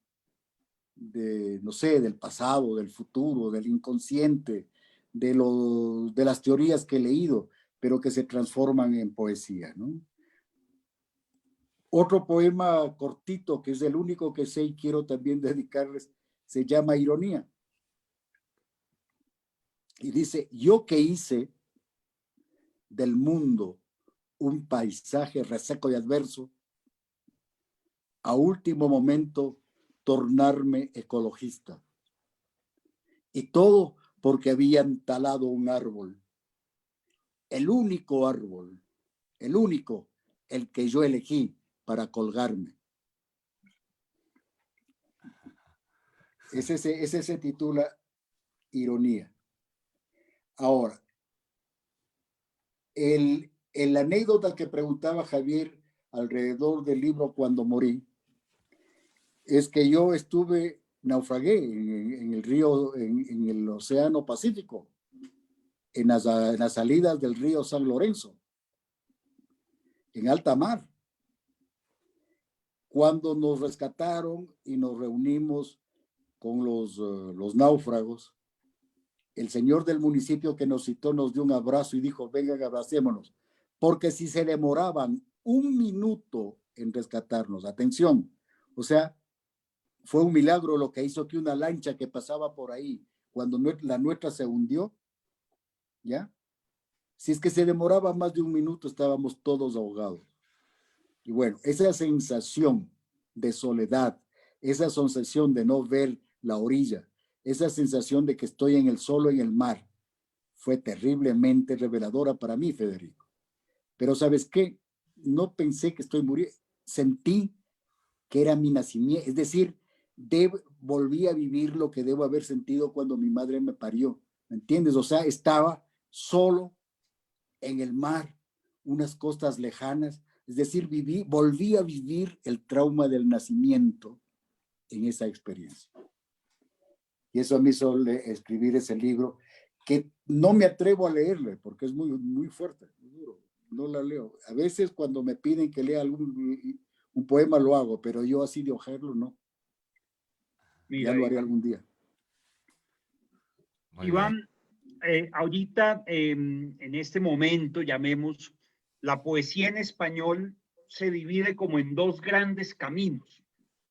de, no sé, del pasado, del futuro, del inconsciente, de las teorías que he leído, pero que se transforman en poesía, ¿no? Otro poema cortito, que es el único que sé y quiero también dedicarles, se llama Ironía. Y dice: yo que hice del mundo un paisaje reseco y adverso, a último momento tornarme ecologista. Y todo porque habían talado un árbol. El único árbol, el que yo elegí para colgarme. Ese se titula Ironía. Ahora, el anécdota que preguntaba Javier alrededor del libro Cuando morí, es que yo naufragué en el río, en el Océano Pacífico, en las salidas del río San Lorenzo, en alta mar. Cuando nos rescataron y nos reunimos con los náufragos, el señor del municipio que nos citó nos dio un abrazo y dijo: vengan, abracémonos, porque si se demoraban un minuto en rescatarnos, atención, o sea, fue un milagro lo que hizo que una lancha que pasaba por ahí, cuando la nuestra se hundió, ¿ya? Si es que se demoraba más de un minuto, estábamos todos ahogados. Y bueno, esa sensación de soledad, esa sensación de no ver la orilla, esa sensación de que estoy solo en el mar, fue terriblemente reveladora para mí, Federico. Pero ¿sabes qué? No pensé que estoy muriendo, sentí que era mi nacimiento, es decir, volví a vivir lo que debo haber sentido cuando mi madre me parió, ¿me entiendes? O sea, estaba solo en el mar, unas costas lejanas, es decir, volví a vivir el trauma del nacimiento en esa experiencia. Y eso me hizo escribir ese libro, que no me atrevo a leerle porque es muy, muy fuerte, muy duro. No la leo. A veces cuando me piden que lea un poema lo hago, pero yo así de hojearlo no. Mira, Ya lo haré algún día. Muy bien. Iván, ahorita, en este momento, llamemos, la poesía en español se divide como en dos grandes caminos.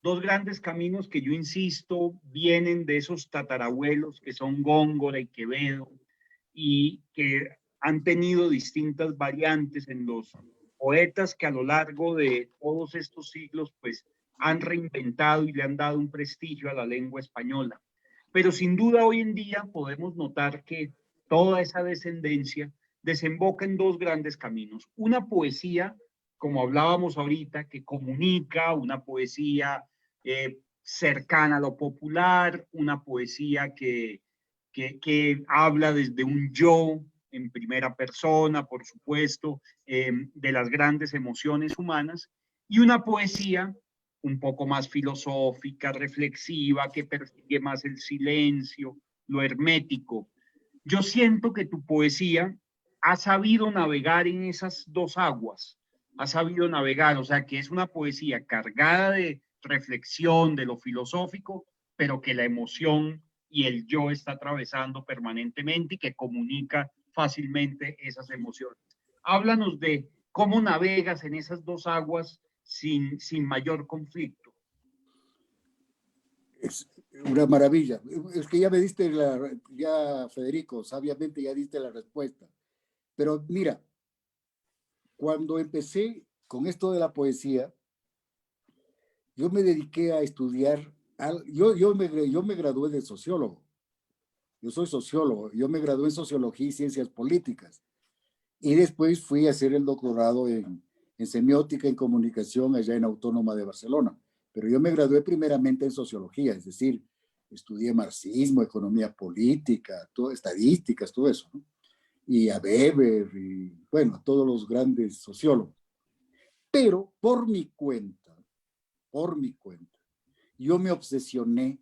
Dos grandes caminos que yo insisto vienen de esos tatarabuelos que son Góngora y Quevedo y que han tenido distintas variantes en los poetas que a lo largo de todos estos siglos pues han reinventado y le han dado un prestigio a la lengua española. Pero sin duda hoy en día podemos notar que toda esa descendencia desemboca en dos grandes caminos. Una poesía, como hablábamos ahorita, que comunica, una poesía cercana a lo popular, una poesía que habla desde un yo en primera persona, por supuesto, de las grandes emociones humanas, y una poesía un poco más filosófica, reflexiva, que persigue más el silencio, lo hermético. Yo siento que tu poesía ha sabido navegar en esas dos aguas, ha sabido navegar, o sea, que es una poesía cargada de reflexión, de lo filosófico, pero que la emoción y el yo está atravesando permanentemente y que comunica fácilmente esas emociones. Háblanos de cómo navegas en esas dos aguas sin mayor conflicto. Es una maravilla. Es que ya me diste ya Federico, sabiamente ya diste la respuesta. Pero mira, cuando empecé con esto de la poesía, yo me dediqué a estudiar, yo me gradué de sociólogo. Yo soy sociólogo, yo me gradué en sociología y ciencias políticas. Y después fui a hacer el doctorado en semiótica y comunicación allá en Autónoma de Barcelona. Pero yo me gradué primeramente en sociología, es decir, estudié marxismo, economía política, estadísticas, todo eso, ¿no? Y a Weber, y bueno, a todos los grandes sociólogos. Pero por mi cuenta, yo me obsesioné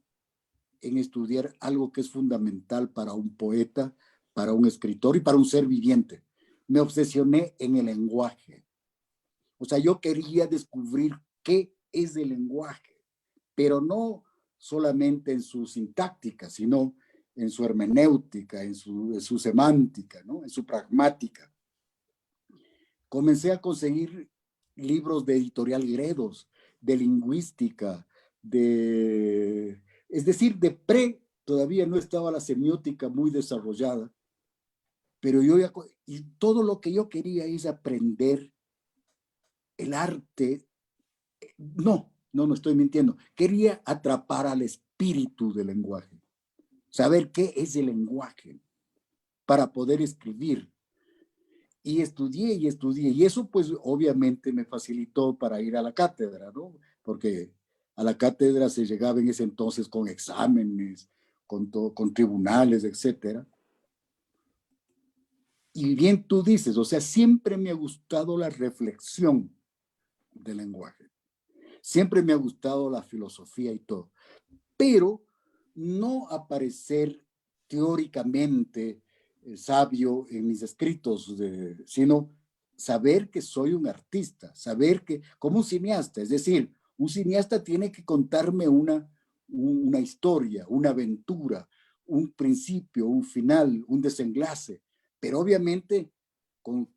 en estudiar algo que es fundamental para un poeta, para un escritor y para un ser viviente. Me obsesioné en el lenguaje. O sea, yo quería descubrir qué es el lenguaje, pero no solamente en su sintáctica, sino en su hermenéutica, en su semántica, ¿no? En su pragmática. Comencé a conseguir libros de editorial Gredos, de lingüística, es decir, todavía no estaba la semiótica muy desarrollada, pero y todo lo que yo quería es aprender el arte. No estoy mintiendo. Quería atrapar al espíritu del lenguaje, saber qué es el lenguaje para poder escribir. Y estudié, y eso pues obviamente me facilitó para ir a la cátedra, ¿no? Porque a la cátedra se llegaba en ese entonces con exámenes, con tribunales, etcétera. Y bien tú dices, o sea, siempre me ha gustado la reflexión del lenguaje. Siempre me ha gustado la filosofía y todo. Pero no aparecer teóricamente sabio en mis escritos, sino saber que soy un artista, saber que, como un cineasta, es decir, un cineasta tiene que contarme una historia, una aventura, un principio, un final, un desenlace, pero obviamente con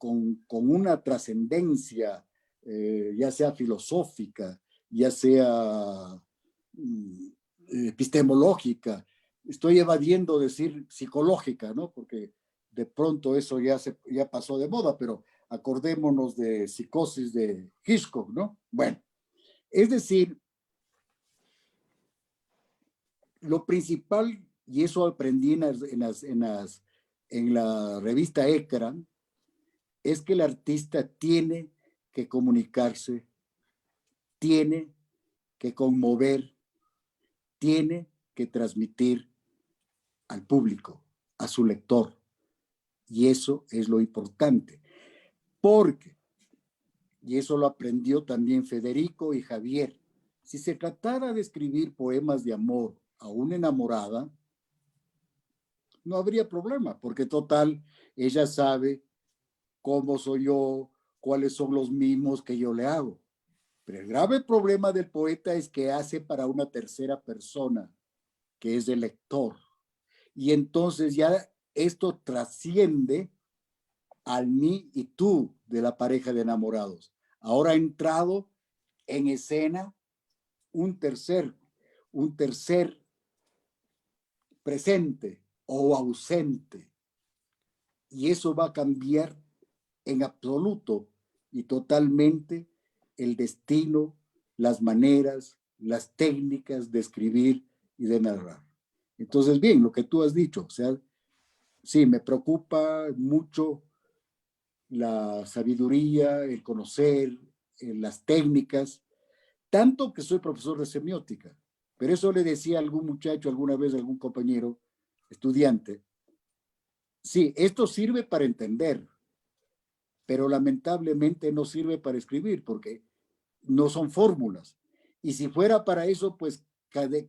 una trascendencia, ya sea filosófica, ya sea epistemológica. Estoy evadiendo decir psicológica, ¿no? Porque de pronto eso ya pasó de moda, pero acordémonos de Psicosis de Hitchcock, ¿no? Bueno, es decir, lo principal, y eso aprendí en la revista Ekran, es que el artista tiene que comunicarse, tiene que conmover, tiene que transmitir al público, a su lector. Y eso es lo importante. Porque, y eso lo aprendió también Federico y Javier, si se tratara de escribir poemas de amor a una enamorada, no habría problema, porque total, ella sabe cómo soy yo, cuáles son los mimos que yo le hago. Pero el grave problema del poeta es que hace para una tercera persona, que es el lector. Y entonces ya esto trasciende al mí y tú de la pareja de enamorados. Ahora ha entrado en escena un tercer presente o ausente. Y eso va a cambiar en absoluto y totalmente el destino, las maneras, las técnicas de escribir y de narrar. Entonces, bien, lo que tú has dicho, o sea, sí, me preocupa mucho la sabiduría, el conocer, las técnicas, tanto que soy profesor de semiótica. Pero eso le decía a algún muchacho alguna vez, a algún compañero, estudiante, sí, esto sirve para entender, pero lamentablemente no sirve para escribir porque no son fórmulas. Y si fuera para eso, pues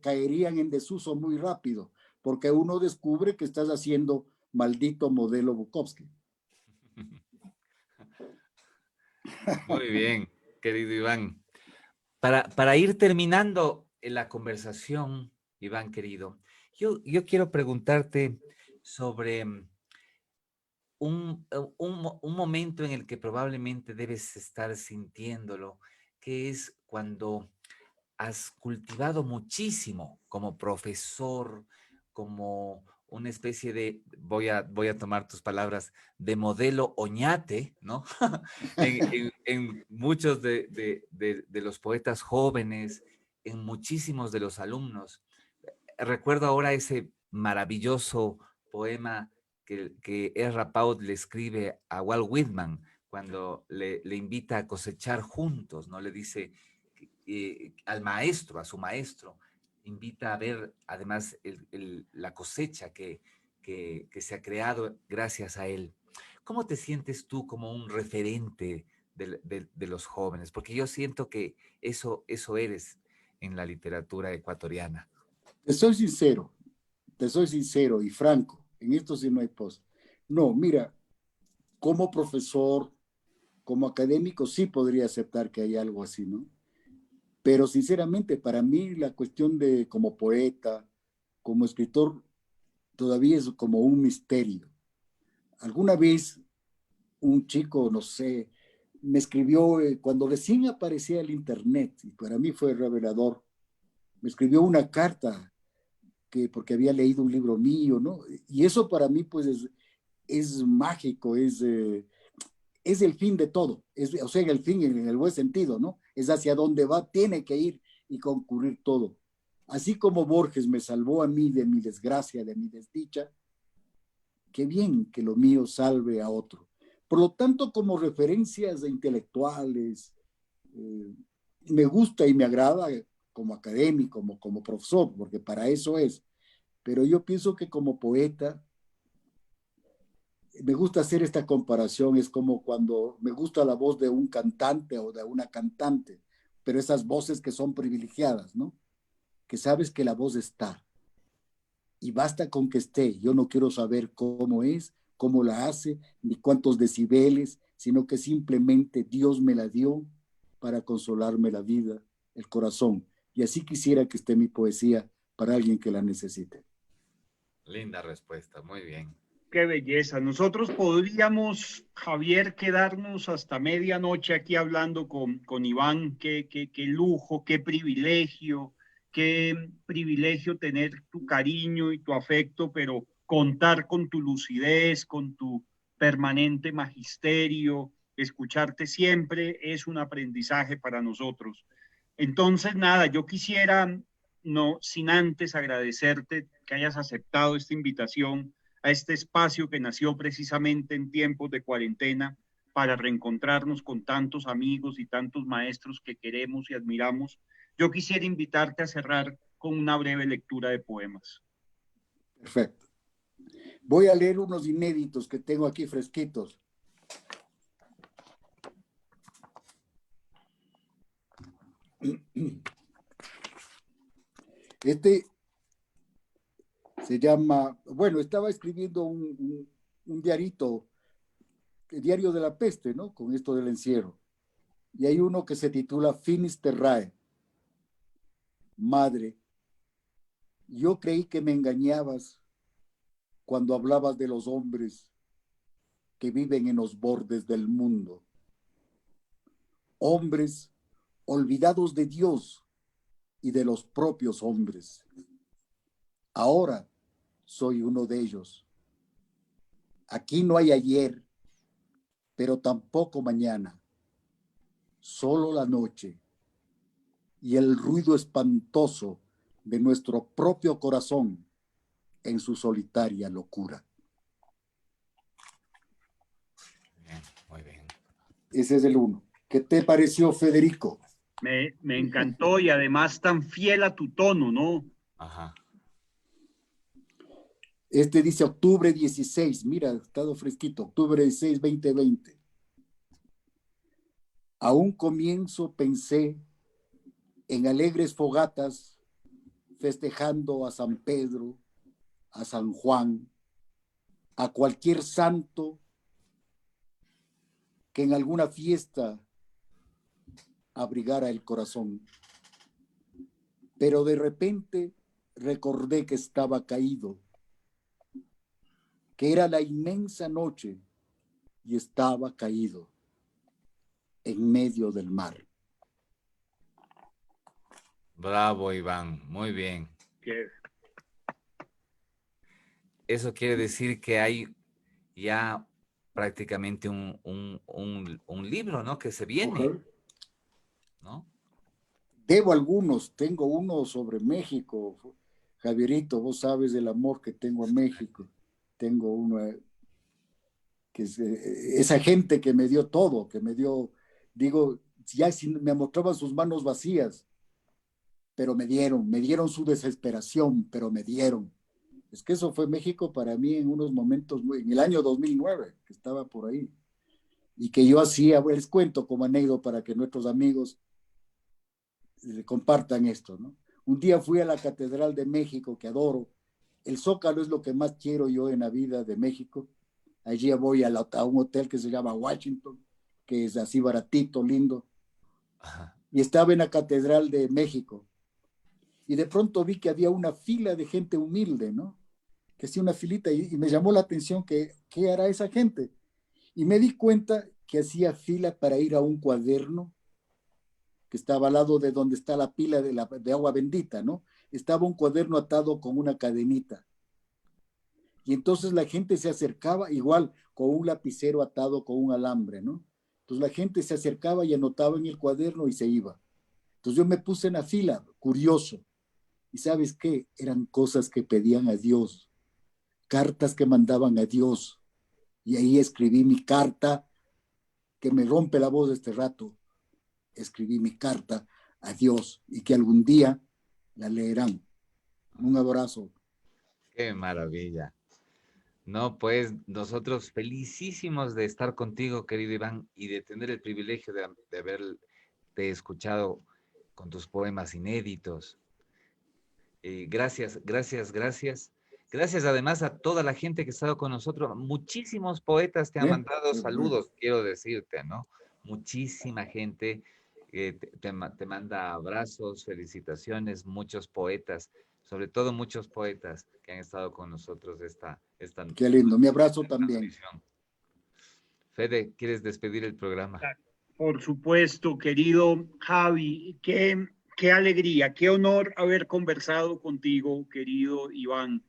caerían en desuso muy rápido, porque uno descubre que estás haciendo maldito modelo Bukowski. Muy bien, querido Iván. Para ir terminando la conversación, Iván querido, yo quiero preguntarte sobre un momento en el que probablemente debes estar sintiéndolo, que es cuando has cultivado muchísimo como profesor, como una especie de, voy a tomar tus palabras, de modelo Oñate, ¿no? En muchos de los poetas jóvenes, en muchísimos de los alumnos. Recuerdo ahora ese maravilloso poema que Ezra Pound le escribe a Walt Whitman cuando le invita a cosechar juntos, ¿no? Le dice al maestro, a su maestro, invita a ver además la cosecha que se ha creado gracias a él. ¿Cómo te sientes tú como un referente de los jóvenes? Porque yo siento que eso eres en la literatura ecuatoriana. Te soy sincero y franco, en esto sí no hay pos. No, mira, como profesor, como académico, sí podría aceptar que hay algo así, ¿no? Pero sinceramente, para mí la cuestión de como poeta, como escritor, todavía es como un misterio. Alguna vez un chico, no sé, me escribió cuando recién aparecía el internet, y para mí fue revelador, me escribió una carta que porque había leído un libro mío, ¿no? Y eso para mí pues es mágico, es el fin de todo, o sea, el fin en el buen sentido, ¿no? Es hacia donde va, tiene que ir y concurrir todo. Así como Borges me salvó a mí de mi desgracia, de mi desdicha, qué bien que lo mío salve a otro. Por lo tanto, como referencias intelectuales, eh, me gusta y me agrada como académico, como profesor, porque para eso es. Pero yo pienso que como poeta, me gusta hacer esta comparación, es como cuando me gusta la voz de un cantante o de una cantante, pero esas voces que son privilegiadas, ¿no? Que sabes que la voz está y basta con que esté. Yo no quiero saber cómo es, cómo la hace, ni cuántos decibeles, sino que simplemente Dios me la dio para consolarme la vida, el corazón. Y así quisiera que esté mi poesía para alguien que la necesite. Linda respuesta, muy bien. Qué belleza. Nosotros podríamos, Javier, quedarnos hasta medianoche aquí hablando con Iván. Qué lujo, qué privilegio tener tu cariño y tu afecto, pero contar con tu lucidez, con tu permanente magisterio, escucharte siempre es un aprendizaje para nosotros. Entonces, nada, yo quisiera, no sin antes agradecerte que hayas aceptado esta invitación a este espacio que nació precisamente en tiempos de cuarentena para reencontrarnos con tantos amigos y tantos maestros que queremos y admiramos. Yo quisiera invitarte a cerrar con una breve lectura de poemas. Perfecto. Voy a leer unos inéditos que tengo aquí fresquitos. Este se llama, bueno, estaba escribiendo un diarito, el diario de la peste, ¿no? Con esto del encierro. Y hay uno que se titula Finis Terrae. Madre, yo creí que me engañabas cuando hablabas de los hombres que viven en los bordes del mundo. hombres olvidados de Dios y de los propios hombres. Ahora soy uno de ellos. Aquí no hay ayer, pero tampoco mañana. Solo la noche y el ruido espantoso de nuestro propio corazón en su solitaria locura. Bien, muy bien. Ese es el uno. ¿Qué te pareció, Federico? Me encantó y además tan fiel a tu tono, ¿no? Ajá. Este dice octubre 16, mira, ha estado fresquito, octubre 16, 2020. A un comienzo pensé en alegres fogatas festejando a San Pedro, a San Juan, a cualquier santo que en alguna fiesta abrigara el corazón. Pero de repente recordé que estaba caído, que era la inmensa noche y estaba caído en medio del mar. Bravo, Iván. Muy bien. Que Eso quiere decir que hay ya prácticamente un libro, ¿no? Que se viene, Okay. ¿no? Debo algunos, tengo uno sobre México, Javierito, vos sabes del amor que tengo a México. Tengo uno que es esa gente que me dio todo, que me dio, digo, ya me mostraban sus manos vacías, pero me dieron su desesperación, pero me dieron. Es que eso fue México para mí en unos momentos, en el año 2009, que estaba por ahí, y que yo hacía, les cuento como anécdota para que nuestros amigos compartan esto, ¿no? Un día fui a la Catedral de México, que adoro. El Zócalo es lo que más quiero yo en la vida de México. Allí voy a un hotel que se llama Washington, que es así baratito, lindo. Ajá. Y estaba en la Catedral de México. Y de pronto vi que había una fila de gente humilde, ¿no? Que hacía una filita y me llamó la atención que qué era esa gente. Y me di cuenta que hacía fila para ir a un cuaderno que estaba al lado de donde está la pila de agua bendita, ¿no? Estaba un cuaderno atado con una cadenita. Y entonces la gente se acercaba igual con un lapicero atado con un alambre, ¿no? Entonces la gente se acercaba y anotaba en el cuaderno y se iba. Entonces yo me puse en la fila, curioso. ¿Y sabes qué? Eran cosas que pedían a Dios, cartas que mandaban a Dios. Y ahí escribí mi carta, que me rompe la voz este rato. Escribí mi carta a Dios y que algún día la leerán. Un abrazo. Qué maravilla. No, pues nosotros felicísimos de estar contigo, querido Iván, y de tener el privilegio de haberte escuchado con tus poemas inéditos. Gracias, gracias, gracias. Gracias además a toda la gente que ha estado con nosotros. Muchísimos poetas te han Bien. mandado saludos, quiero decirte, ¿no? Muchísima gente te manda abrazos, felicitaciones, muchos poetas, sobre todo muchos poetas que han estado con nosotros esta Qué lindo. Mi abrazo también. transmisión. Fede, ¿quieres despedir el programa? por supuesto, querido Javi, qué alegría, qué honor haber conversado contigo, querido Iván,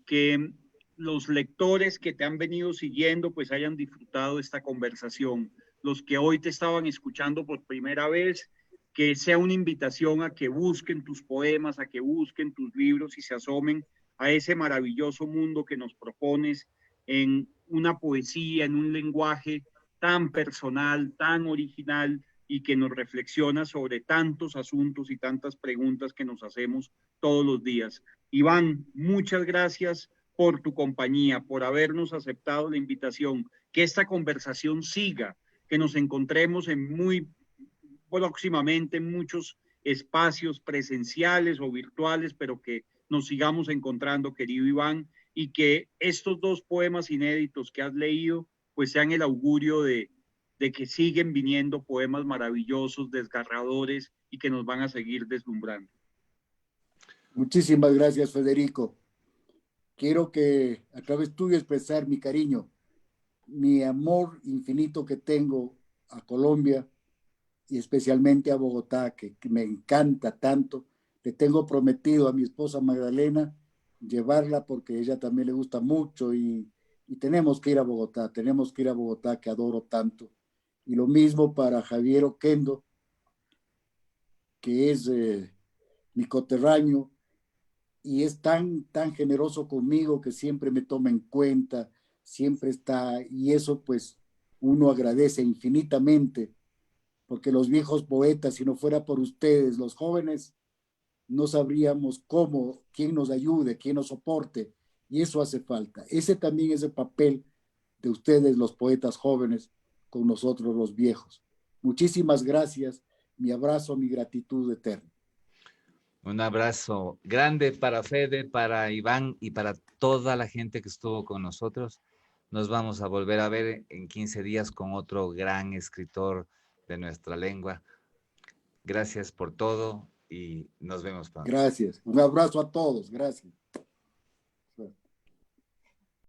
que los lectores que te han venido siguiendo pues hayan disfrutado esta conversación, los que hoy te estaban escuchando por primera vez, que sea una invitación a que busquen tus poemas, a que busquen tus libros y se asomen a ese maravilloso mundo que nos propones en una poesía, en un lenguaje tan personal, tan original y que nos reflexiona sobre tantos asuntos y tantas preguntas que nos hacemos todos los días. Iván, muchas gracias por tu compañía, por habernos aceptado la invitación, que esta conversación siga, que nos encontremos en muy próximamente en muchos espacios presenciales o virtuales, pero que nos sigamos encontrando, querido Iván, y que estos dos poemas inéditos que has leído pues sean el augurio de que siguen viniendo poemas maravillosos, desgarradores y que nos van a seguir deslumbrando. Muchísimas gracias, Federico. Quiero que a través tuyo expresar mi cariño, mi amor infinito que tengo a Colombia y especialmente a Bogotá, que me encanta tanto. Le tengo prometido a mi esposa Magdalena llevarla porque a ella también le gusta mucho y tenemos que ir a Bogotá, tenemos que ir a Bogotá, que adoro tanto. Y lo mismo para Javier Oquendo, que es mi coterráneo y es tan generoso conmigo que siempre me toma en cuenta, siempre está, y eso pues uno agradece infinitamente, porque los viejos poetas, si no fuera por ustedes, los jóvenes, no sabríamos cómo, quién nos ayude, quién nos soporte, y eso hace falta. Ese también es el papel de ustedes, los poetas jóvenes, con nosotros los viejos. Muchísimas gracias, mi abrazo, mi gratitud eterna. Un abrazo grande para Fede, para Iván y para toda la gente que estuvo con nosotros. Nos vamos a volver a ver en 15 días con otro gran escritor de nuestra lengua. Gracias por todo y nos vemos pronto. Gracias. Un abrazo a todos. Gracias.